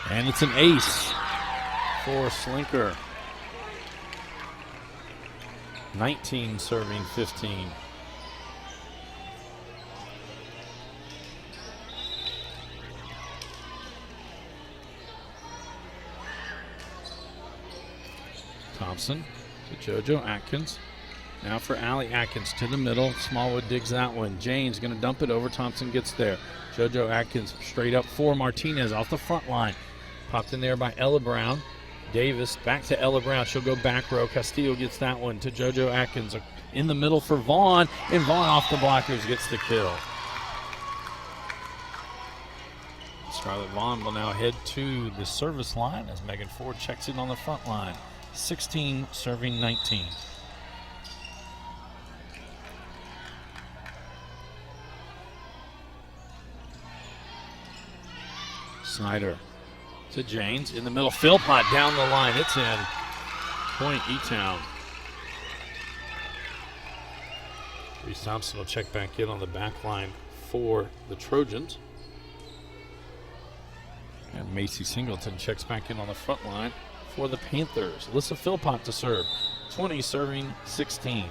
And it's an ace for Slinker. 19 serving 15. Thompson to JoJo Atkins. Now for Allie Atkins to the middle. Smallwood digs that one. Jane's going to dump it over. Thompson gets there. JoJo Atkins straight up for Martinez off the front line. Popped in there by Ella Brown. Davis back to Ella Brown. She'll go back row. Castillo gets that one to JoJo Atkins. In the middle for Vaughn. And Vaughn off the blockers gets the kill. Scarlett Vaughn will now head to the service line as Megan Ford checks in on the front line. 16 serving 19. Snyder to Janes in the middle. Philpott down the line. It's in. Point E-Town. Reese Thompson will check back in on the back line for the Trojans. And Macy Singleton checks back in on the front line for the Panthers. Alyssa Philpott to serve. 20 serving 16.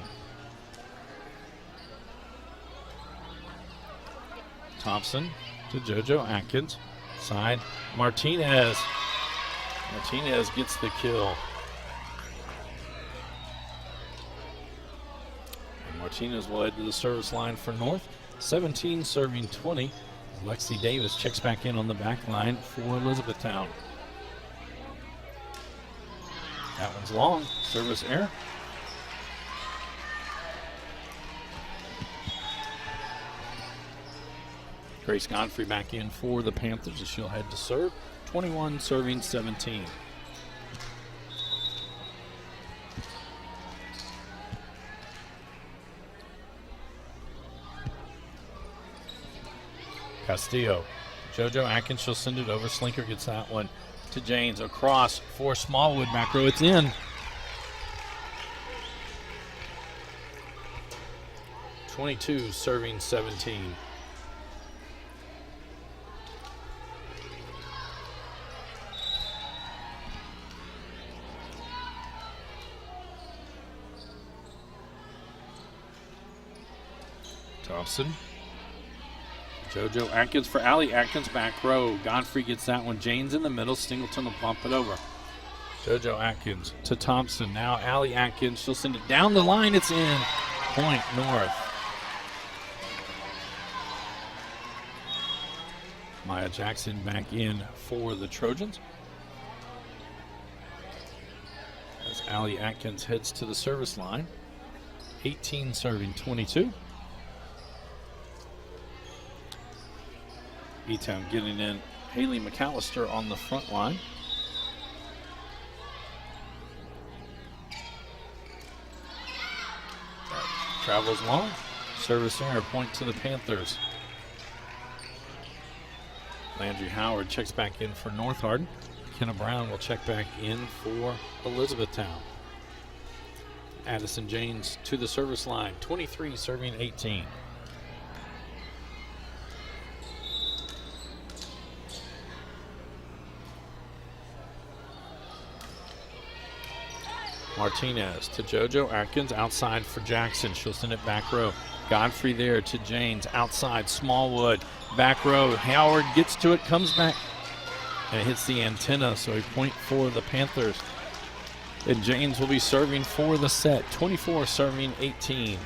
Thompson to JoJo Atkins. Side Martinez. Martinez gets the kill. And Martinez will head to the service line for North. 17 serving 20. Lexi Davis checks back in on the back line for Elizabethtown. That one's long. Service error. Grace Godfrey back in for the Panthers as she'll head to serve. 21 serving 17. Castillo. JoJo Atkins, she'll send it over. Slinker gets that one to Janes. Across for Smallwood. Back row, it's in. 22 serving 17. Thompson. JoJo Atkins for Allie Atkins, back row. Godfrey gets that one. Janes in the middle. Singleton will bump it over. JoJo Atkins to Thompson. Now Allie Atkins. She'll send it down the line. It's in. Point North. Maya Jackson back in for the Trojans. As Allie Atkins heads to the service line. 18 serving 22. E-Town getting in Haley McAllister on the front line. Travels long. Service error, point to the Panthers. Landry Howard checks back in for North Hardin. Kenna Brown will check back in for Elizabethtown. Addison Janes to the service line. 23 serving 18. Martinez to JoJo Atkins, outside for Jackson. She'll send it back row. Godfrey there to Janes, outside, Smallwood, back row. Howard gets to it, comes back, and it hits the antenna, so a point for the Panthers. And Janes will be serving for the set, 24 serving 18.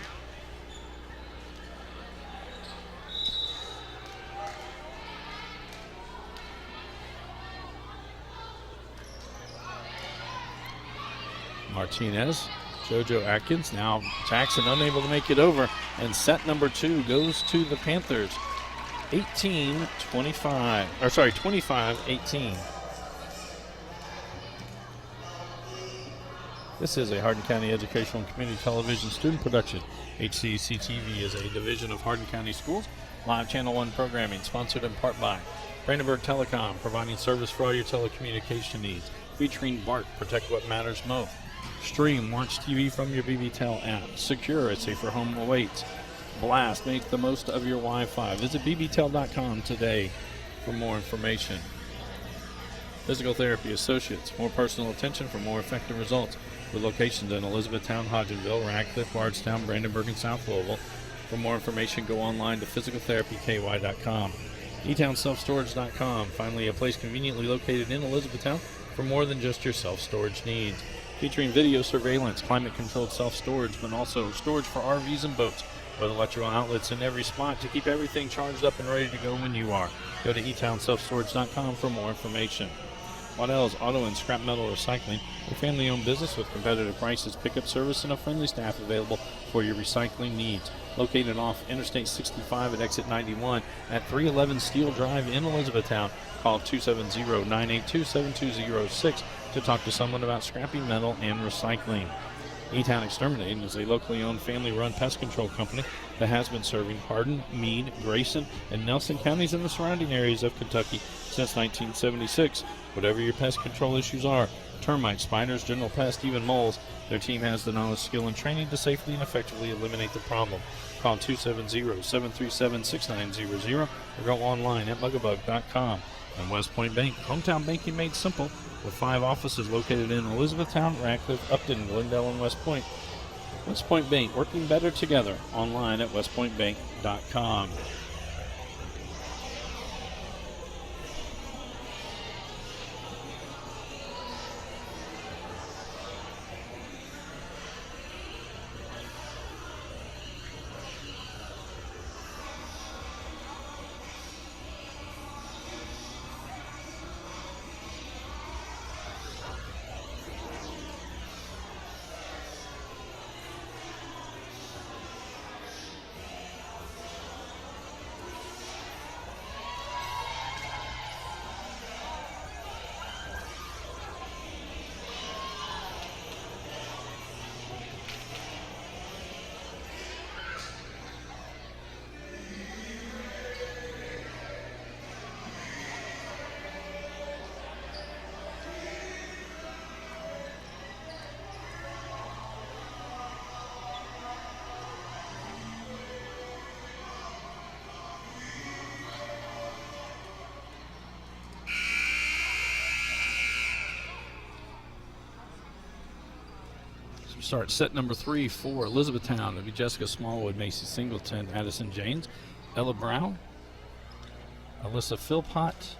Martinez, JoJo Atkins, now Jackson unable to make it over, and set number 2 goes to the Panthers, 25-18. This is a Hardin County Educational and Community Television student production. HCEC-TV is a division of Hardin County Schools. Live Channel 1 programming sponsored in part by Brandenburg Telecom, providing service for all your telecommunication needs. Featuring BART, protect what matters most. Stream, watch TV from your BBTEL app. Secure, it's safer home awaits. Blast, make the most of your Wi-Fi. Visit bbtel.com today for more information. Physical Therapy Associates, more personal attention for more effective results. With locations in Elizabethtown, Hodgenville, Radcliffe, Bardstown, Brandenburg, and South Louisville. For more information, go online to physicaltherapyky.com. eTownSelfStorage.com, finally a place conveniently located in Elizabethtown for more than just your self-storage needs. Featuring video surveillance, climate-controlled self-storage, but also storage for RVs and boats, with electrical outlets in every spot to keep everything charged up and ready to go when you are. Go to eTownSelfStorage.com for more information. Waddell's Auto and Scrap Metal Recycling, a family-owned business with competitive prices, pickup service, and a friendly staff available for your recycling needs. Located off Interstate 65 at exit 91 at 311 Steel Drive in Elizabethtown. Call 270-982-7206 to talk to someone about scrapping metal and recycling. E-Town Exterminating is a locally owned family-run pest control company that has been serving Hardin, Meade, Grayson, and Nelson counties and the surrounding areas of Kentucky since 1976. Whatever your pest control issues are, termites, spiders, general pests, even moles, their team has the knowledge, skill, and training to safely and effectively eliminate the problem. Call 270-737-6900 or go online at bugabug.com. And West Point Bank, hometown banking made simple, with 5 offices located in Elizabethtown, Radcliffe, Upton, Glendale, and West Point. West Point Bank, working better together, online at westpointbank.com. Start set number 3 for Elizabethtown. It'll be Jessica Smallwood, Macy Singleton, Addison Janes, Ella Brown, Alyssa Philpott,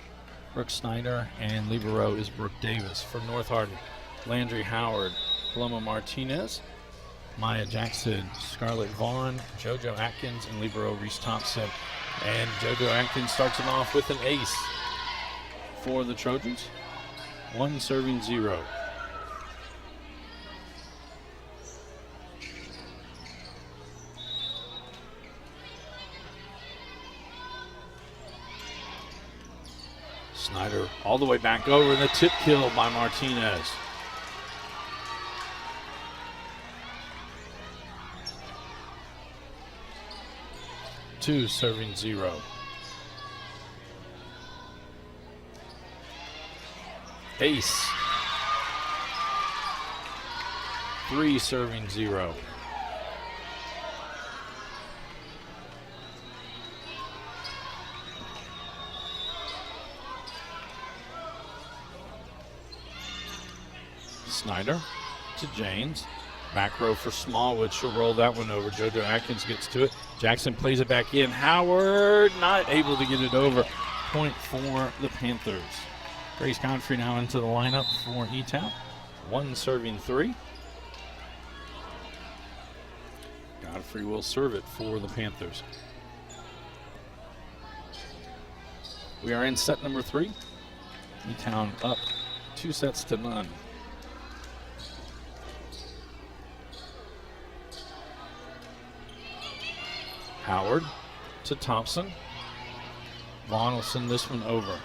Brooke Snyder, and libero is Brooke Davis. For North Hardin, Landry Howard, Paloma Martinez, Maya Jackson, Scarlett Vaughn, JoJo Atkins, and libero Reese Thompson. And JoJo Atkins starts it off with an ace for the Trojans. 1 serving 0. Snyder all the way back over, and the tip kill by Martinez. Two serving 0. Ace. 3 serving 0. Snyder to Janes. Back row for Smallwood. She'll roll that one over. JoJo Atkins gets to it. Jackson plays it back in. Howard not able to get it over. Point for the Panthers. Grace Godfrey now into the lineup for E-Town. 1 serving 3. Godfrey will serve it for the Panthers. We are in set number 3. E-Town up 2 sets to none. Howard to Thompson. Vaughn will send this one over.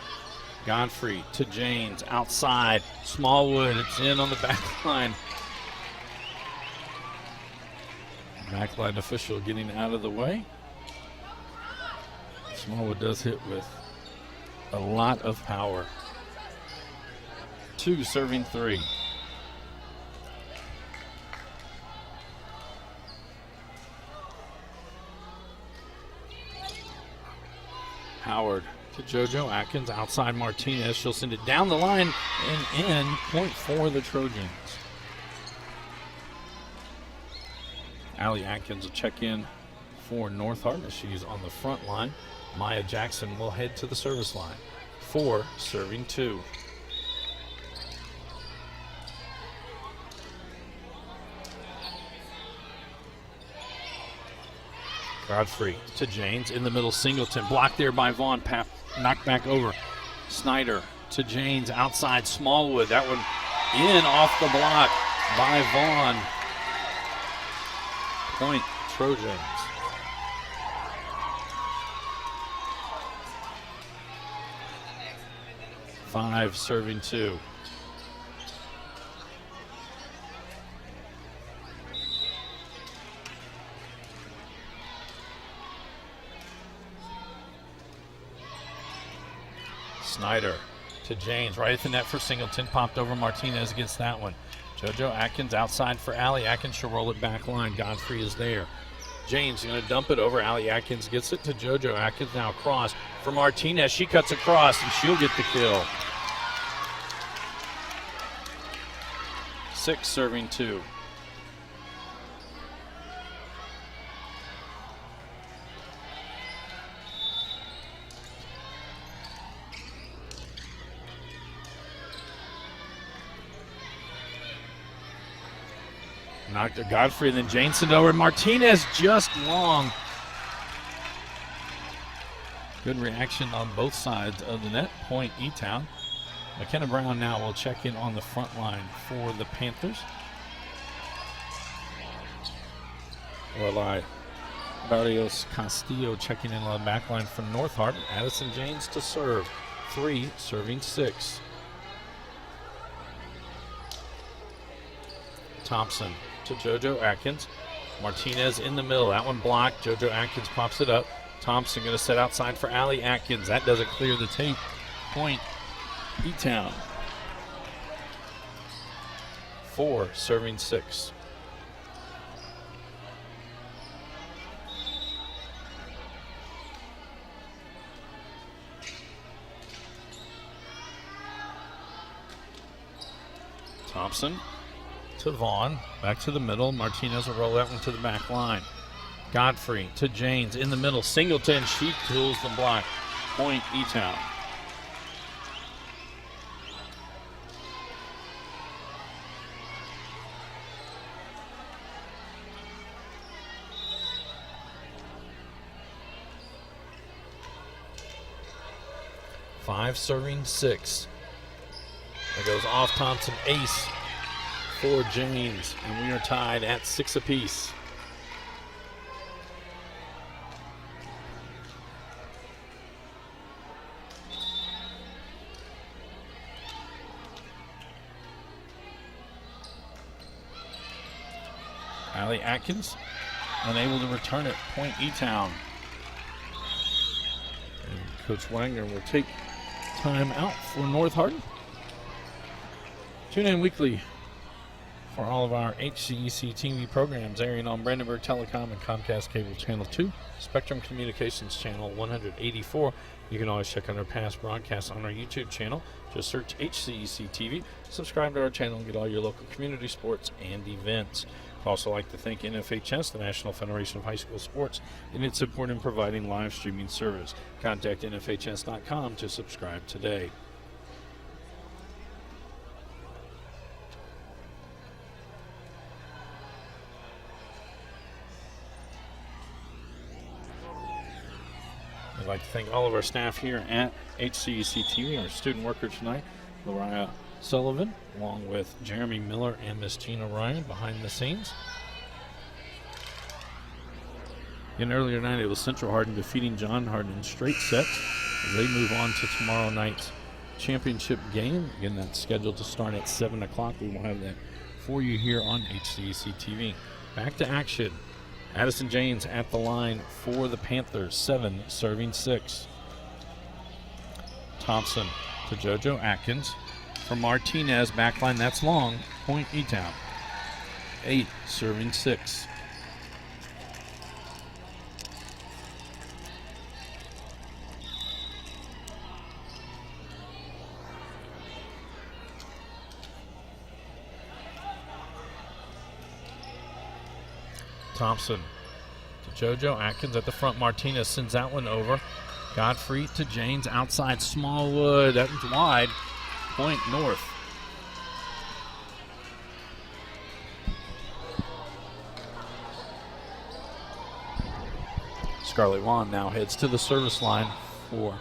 Godfrey to Janes, outside. Smallwood, it's in on the back line. Backline official getting out of the way. Smallwood does hit with a lot of power. 2 serving 3. Howard to JoJo Atkins, outside Martinez. She'll send it down the line and in. Point for the Trojans. Allie Atkins will check in for North Hardin. She's on the front line. Maya Jackson will head to the service line. 4 serving 2. Godfrey to Janes in the middle. Singleton blocked there by Vaughn. Knocked back over. Snyder to Janes outside. Smallwood. That one in off the block by Vaughn. Point Trojans. Five serving 2. Snyder to James, right at the net for Singleton. Popped over. Martinez gets that one. JoJo Atkins outside for Allie Atkins. She'll roll it back line. Godfrey is there. James going to dump it over. Allie Atkins gets it to JoJo Atkins. Now across for Martinez. She cuts across and she'll get the kill. 6 serving 2. Knocked to Godfrey, and then Jameson over. Martinez just long. Good reaction on both sides of the net. Point E-Town. McKenna Brown now will check in on the front line for the Panthers. Barrios Castillo checking in on the back line from North Hardin. Addison James to serve. 3 serving 6. Thompson to JoJo Atkins. Martinez in the middle. That one blocked. JoJo Atkins pops it up. Thompson going to set outside for Allie Atkins. That doesn't clear the tape. Point E-Town. 4 serving 6. Thompson to Vaughn, back to the middle. Martinez will roll that one to the back line. Godfrey to James in the middle. Singleton, she tools the block. Point E-Town. Five serving 6. It goes off Thompson, ace for James, and we are tied at 6 apiece. Allie Atkins unable to return it. Point E-Town. And Coach Wagner will take time out for North Hardin. Tune in weekly for all of our HCEC-TV programs airing on Brandenburg Telecom and Comcast Cable Channel 2, Spectrum Communications Channel 184. You can always check out our past broadcasts on our YouTube channel. Just search HCEC-TV, subscribe to our channel, and get all your local community sports and events. I'd also like to thank NFHS, the National Federation of High School Sports, in its support in providing live streaming service. Contact NFHS.com to subscribe today. I'd like to thank all of our staff here at HCEC-TV, our student worker tonight, Lariah Sullivan, along with Jeremy Miller and Miss Gina Ryan behind the scenes. And earlier tonight, it was Central Hardin defeating John Hardin in straight sets as they move on to tomorrow night's championship game. Again, that's scheduled to start at 7 o'clock. We will have that for you here on HCEC-TV. Back to action. Addison James at the line for the Panthers, 7 serving 6. Thompson to JoJo Atkins. For Martinez, backline, that's long, point E-Town. 8 serving 6. Thompson to JoJo Atkins at the front. Martinez sends that one over. Godfrey to James outside Smallwood. That one's wide. Point North. Scarlett Wan now heads to the service line for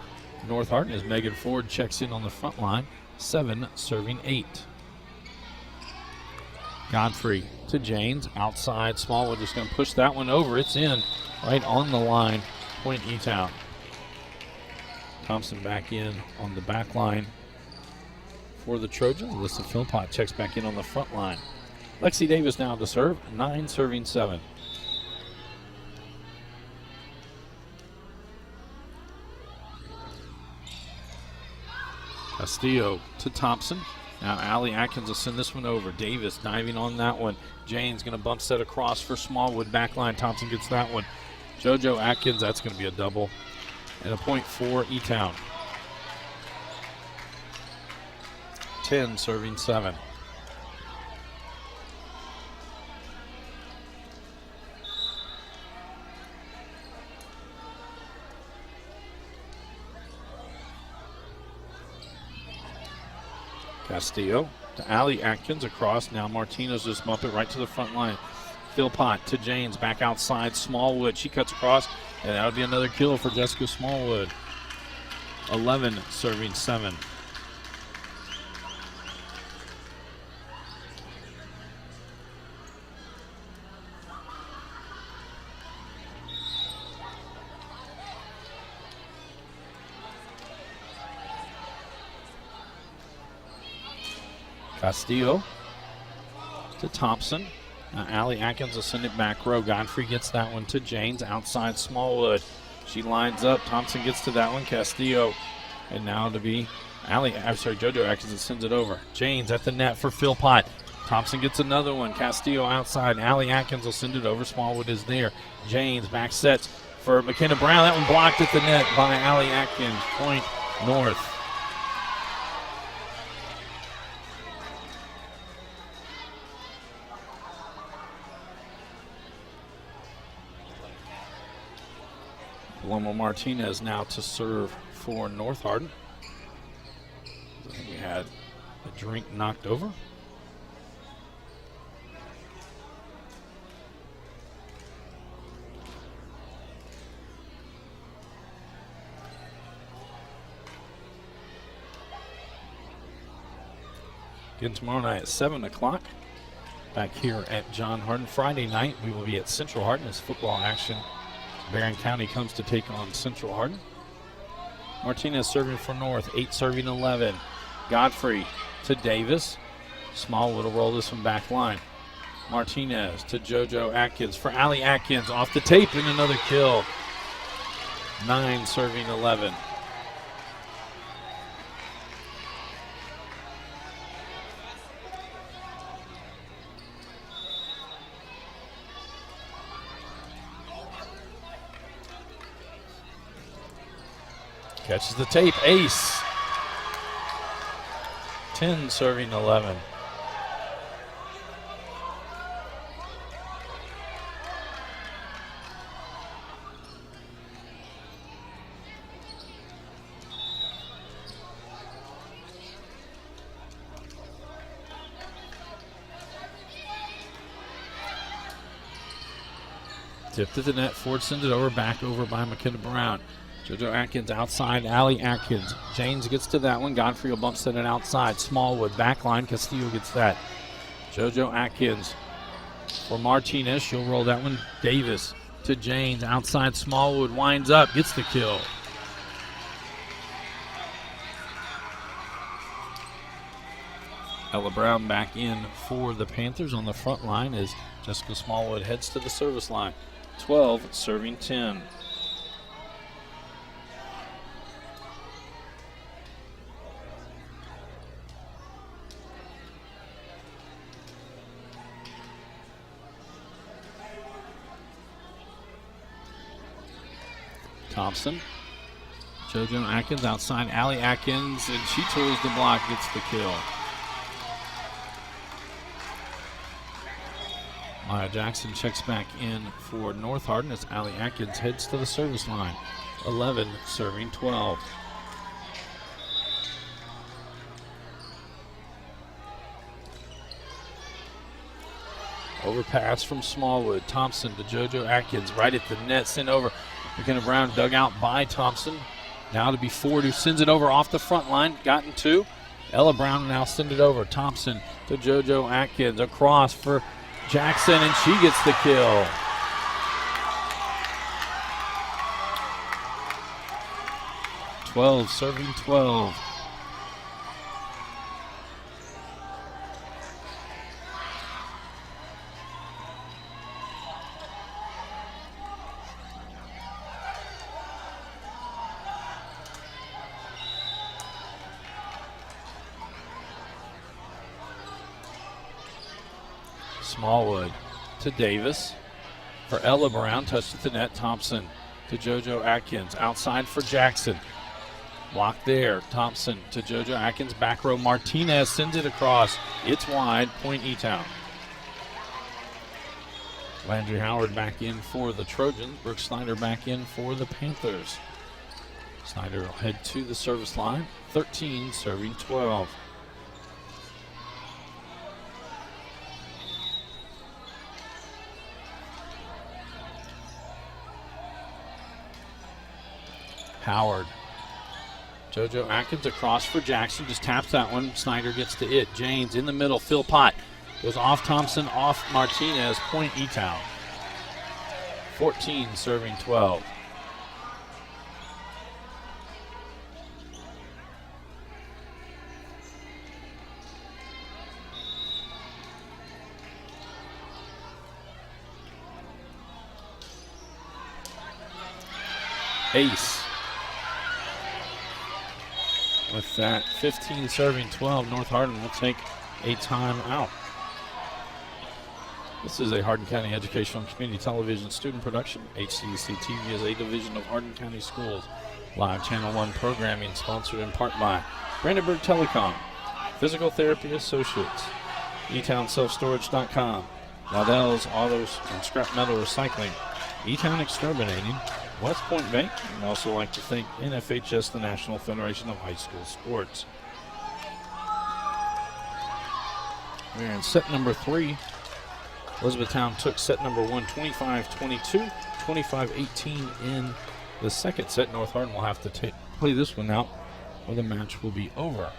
North Hardin as Megan Ford checks in on the front line. 7 serving 8. Godfrey to James outside. Smallwood just going to push that one over. It's in right on the line. Point E-Town. Thompson back in on the back line for the Trojans. Alyssa Philpott checks back in on the front line. Lexi Davis now to serve. 9 serving 7. Castillo to Thompson. Now Allie Atkins will send this one over. Davis diving on that one. Jane's going to bump set across for Smallwood. Backline, Thompson gets that one. JoJo Atkins, that's going to be a double. And a point for E-Town. 10 serving 7. Castillo to Allie Atkins across. Now Martinez just bump it right to the front line. Philpott to James back outside. Smallwood, she cuts across, and that would be another kill for Jessica Smallwood. 11 serving 7. Castillo to Thompson. Now Allie Atkins will send it back row. Godfrey gets that one to James outside Smallwood. She lines up. Thompson gets to that one. Castillo. And now to be JoJo Atkins that sends it over. James at the net for Philpott. Thompson gets another one. Castillo outside. Allie Atkins will send it over. Smallwood is there. James back sets for McKenna Brown. That one blocked at the net by Allie Atkins. Point North. Paloma Martinez now to serve for North Hardin. I think we had a drink knocked over. Again tomorrow night at 7 o'clock. Back here at John Hardin. Friday night we will be at Central Hardin as football action. Barron County comes to take on Central Hardin. Martinez serving for North, 8 serving 11. Godfrey to Davis. Smallwood will roll this one back line. Martinez to JoJo Atkins for Allie Atkins off the tape and another kill. 9 serving 11. Catches the tape, ace. 10 serving 11. Tipped at the net, Ford sends it over, back over by McKenna Brown. JoJo Atkins outside, Allie Atkins. James gets to that one, Godfrey will bump set it outside. Smallwood, backline, Castillo gets that. JoJo Atkins for Martinez, she'll roll that one. Davis to James, outside Smallwood, winds up, gets the kill. Ella Brown back in for the Panthers on the front line as Jessica Smallwood heads to the service line. 12 serving 10. Thompson. JoJo Atkins outside, Allie Atkins, and she tours the block, gets the kill. Maya Jackson checks back in for North Hardin as Allie Atkins heads to the service line. 11 serving 12. Overpass from Smallwood. Thompson to JoJo Atkins right at the net. Sent over. McKenna Brown dug out by Thompson. Now to be Ford who sends it over off the front line. Gotten two. Ella Brown now send it over. Thompson to JoJo Atkins. Across for Jackson, and she gets the kill. Serving 12. Smallwood to Davis for Ella Brown, touched at the net. Thompson to JoJo Atkins, outside for Jackson. Block there. Thompson to JoJo Atkins, back row. Martinez sends it across. It's wide. Point E-Town. Landry Howard back in for the Trojans. Brooke Snyder back in for the Panthers. Snyder will head to the service line. 13 serving 12. Howard. JoJo Atkins across for Jackson. Just taps that one. Snyder gets to it. James in the middle. Phil Pott goes off Thompson, off Martinez. Point E-Town. 14 serving 12. Ace. With that 15 serving 12, North Hardin will take a timeout. This is a Hardin County Educational and Community Television student production. HCEC-TV is a division of Hardin County Schools. Live Channel 1 programming sponsored in part by Brandenburg Telecom, Physical Therapy Associates, eTownSelfStorage.com, Waddell's Autos and Scrap Metal Recycling, E-Town Exterminating, West Point Bank, and also like to thank NFHS, the National Federation of High School Sports. We're in set number 3. Elizabethtown took set number 1, 25-22, 25-18 in the second set. North Hardin will have to play this one out, or the match will be over.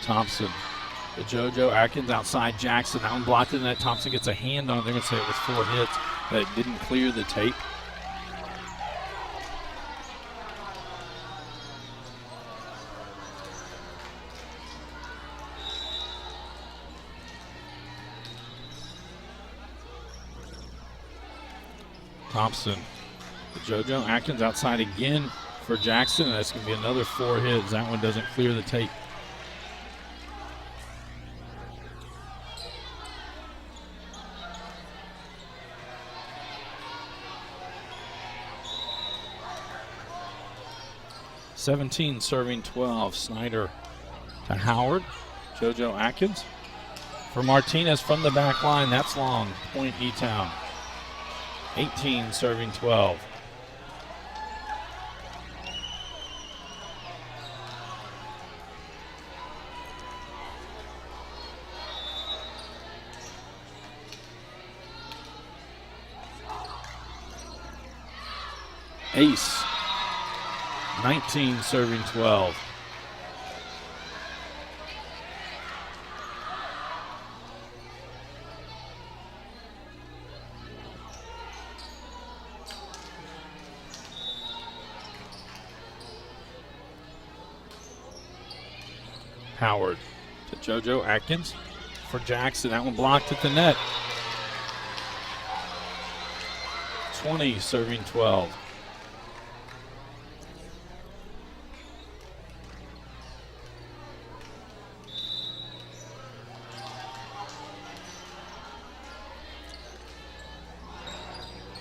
Thompson to JoJo Atkins outside Jackson. That one blocked in that. Thompson gets a hand on it. They're going to say it was 4 hits, but it didn't clear the tape. Thompson to JoJo. Atkins outside again for Jackson. That's going to be another 4 hits. That one doesn't clear the tape. (17) serving 12. Snyder to Howard. JoJo Atkins for Martinez from the back line. That's long. Point E-Town. 18 serving 12. Ace. 19 serving 12. Howard to JoJo Atkins for Jackson. That one blocked at the net. 20 serving 12.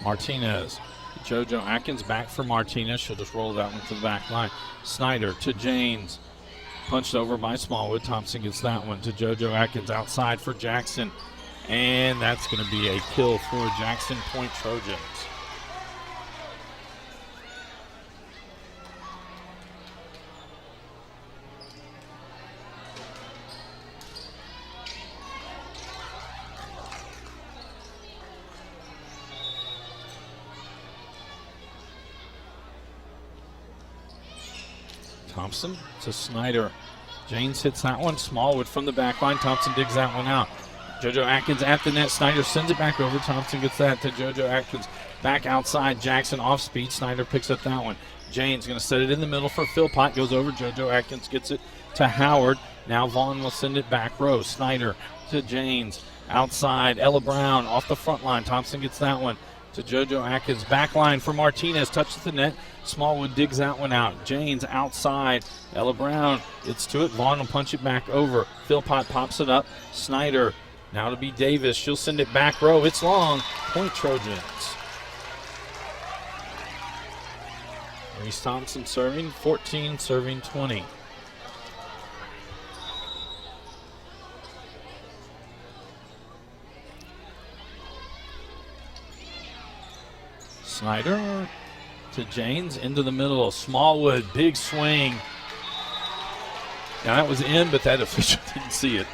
Martinez. JoJo Atkins back for Martinez. She'll just roll that one to the back line. Snyder to Janes. Punched over by Smallwood. Thompson gets that one to JoJo Atkins outside for Jackson. And that's going to be a kill for Jackson. Point Trojans. Thompson to Snyder. James hits that one. Smallwood from the back line. Thompson digs that one out. JoJo Atkins at the net. Snyder sends it back over. Thompson gets that to JoJo Atkins. Back outside. Jackson off speed. Snyder picks up that one. James going to set it in the middle for Philpott. Goes over. JoJo Atkins gets it to Howard. Now Vaughn will send it back row. Snyder to James. Outside. Ella Brown off the front line. Thompson gets that one to JoJo Atkins. Back line for Martinez. Touches the net. Smallwood digs that one out. Janes outside. Ella Brown gets to it. Vaughn will punch it back over. Philpott pops it up. Snyder now to be Davis. She'll send it back row. It's long. Point Trojans. Reese Thompson serving. 14 serving 20. Snyder to Janes into the middle. Smallwood, big swing. Now that was in, but that official didn't see it.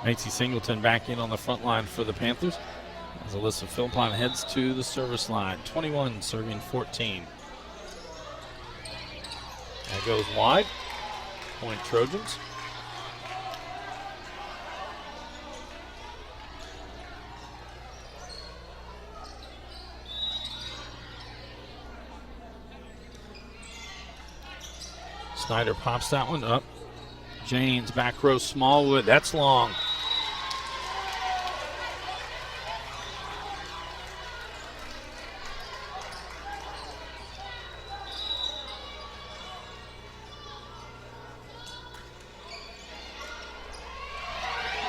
Macy Singleton back in on the front line for the Panthers as Alyssa Philpott heads to the service line. 21 serving 14. That goes wide. Point Trojans. Snyder pops that one up. Janes, back row, Smallwood. That's long.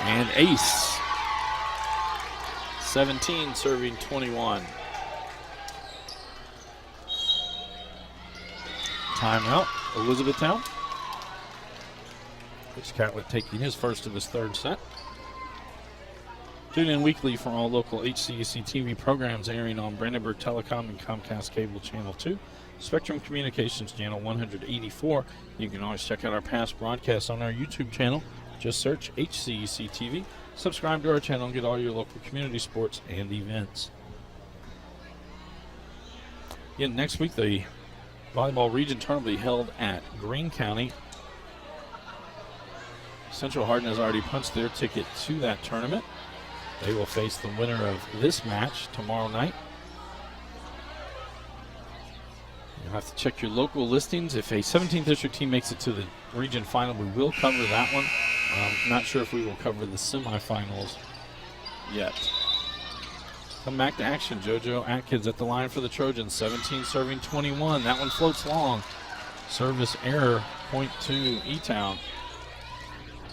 And ace. 17 serving 21. Timeout, Elizabethtown. Coach Catlett taking his first of his third set. Tune in weekly for all local HCEC-TV programs airing on Brandenburg Telecom and Comcast Cable Channel 2, Spectrum Communications Channel 184. You can always check out our past broadcasts on our YouTube channel. Just search HCEC-TV. Subscribe to our channel and get all your local community sports and events. Again, next week, the volleyball region tournament will be held at Greene County. Central Hardin has already punched their ticket to that tournament. They will face the winner of this match tomorrow night. You'll have to check your local listings. If a 17th district team makes it to the region final, we will cover that one Not sure if we will cover the semifinals yet. Come back to action. JoJo Atkins at the line for the Trojans. 17 serving 21. That one floats long. Service error, point to E-Town.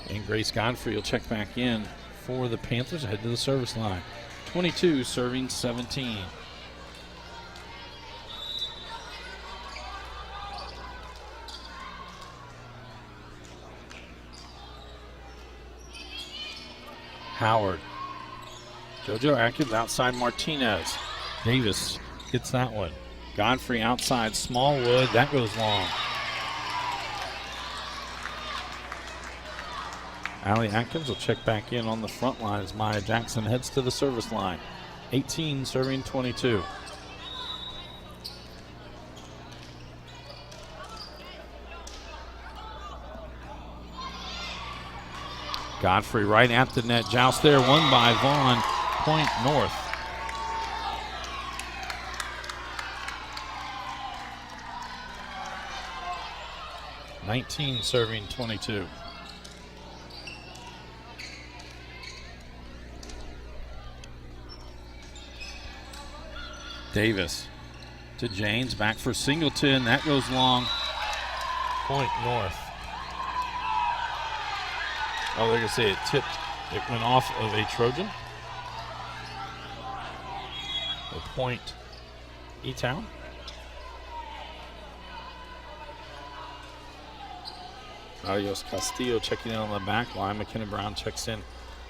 And Grace Godfrey will check back in for the Panthers, ahead to the service line. 22 serving 17. Howard. JoJo Atkins outside Martinez. Davis gets that one. Godfrey outside Smallwood. That goes long. Allie Atkins will check back in on the front line as Maya Jackson heads to the service line. 18 serving 22. Godfrey right at the net. Joust there, won by Vaughn. Point North. (19 serving 22). Davis to James, back for Singleton. That goes long. Point North. Oh, they're going to say it tipped. It went off of a Trojan. A point E-Town. Adios Castillo checking in on the back line. McKenna Brown checks in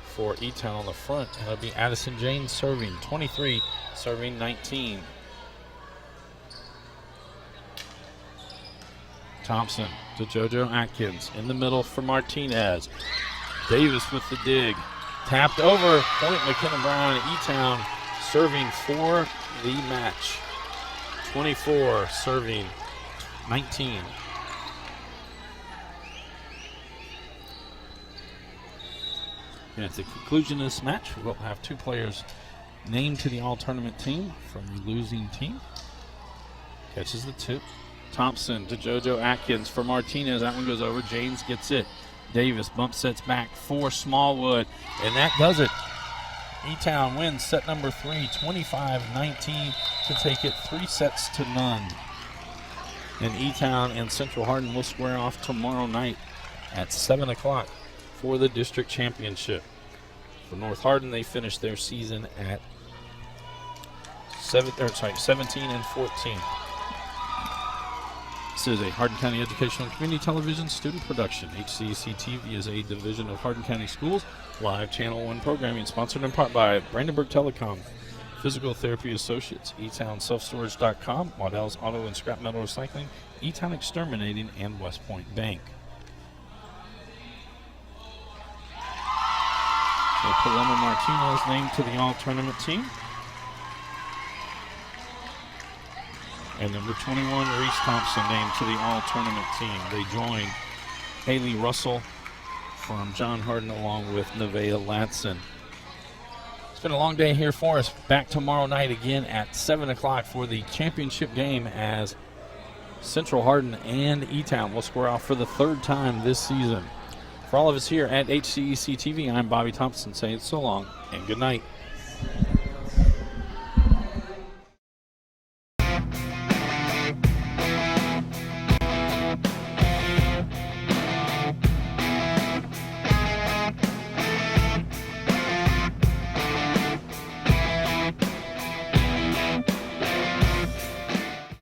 for E-Town on the front. And it'll be Addison James serving. 23 serving 19. Thompson to JoJo Atkins. In the middle for Martinez. Davis with the dig. Tapped over. Point McKenna Brown. E-Town serving for the match. 24 serving 19. And at the conclusion of this match, we'll have two players named to the all-tournament team from the losing team. Catches the tip. Thompson to JoJo Atkins for Martinez. That one goes over. James gets it. Davis bump sets back for Smallwood, and that does it. E-Town wins set number 3, 25-19, to take it 3 sets to none. And E-Town and Central Hardin will square off tomorrow night at 7 o'clock for the district championship. For North Hardin, they finished their season at 17 and 14. This is a Hardin County Educational and Community Television student production. HCEC-TV is a division of Hardin County Schools. Live Channel 1 programming sponsored in part by Brandenburg Telecom, Physical Therapy Associates, E-Town Self-Storage.com, Waddell's Auto and Scrap Metal Recycling, E-Town Exterminating, and West Point Bank. So Paloma Martinez named to the all-tournament team. And number 21, Reese Thompson named to the all-tournament team. They join Haley Russell from John Hardin along with Nevaeh Latson. It's been a long day here for us. Back tomorrow night again at 7 o'clock for the championship game as Central Hardin and E-Town will square off for the 3rd time this season. For all of us here at HCEC-TV, I'm Bobby Thompson saying so long and good night.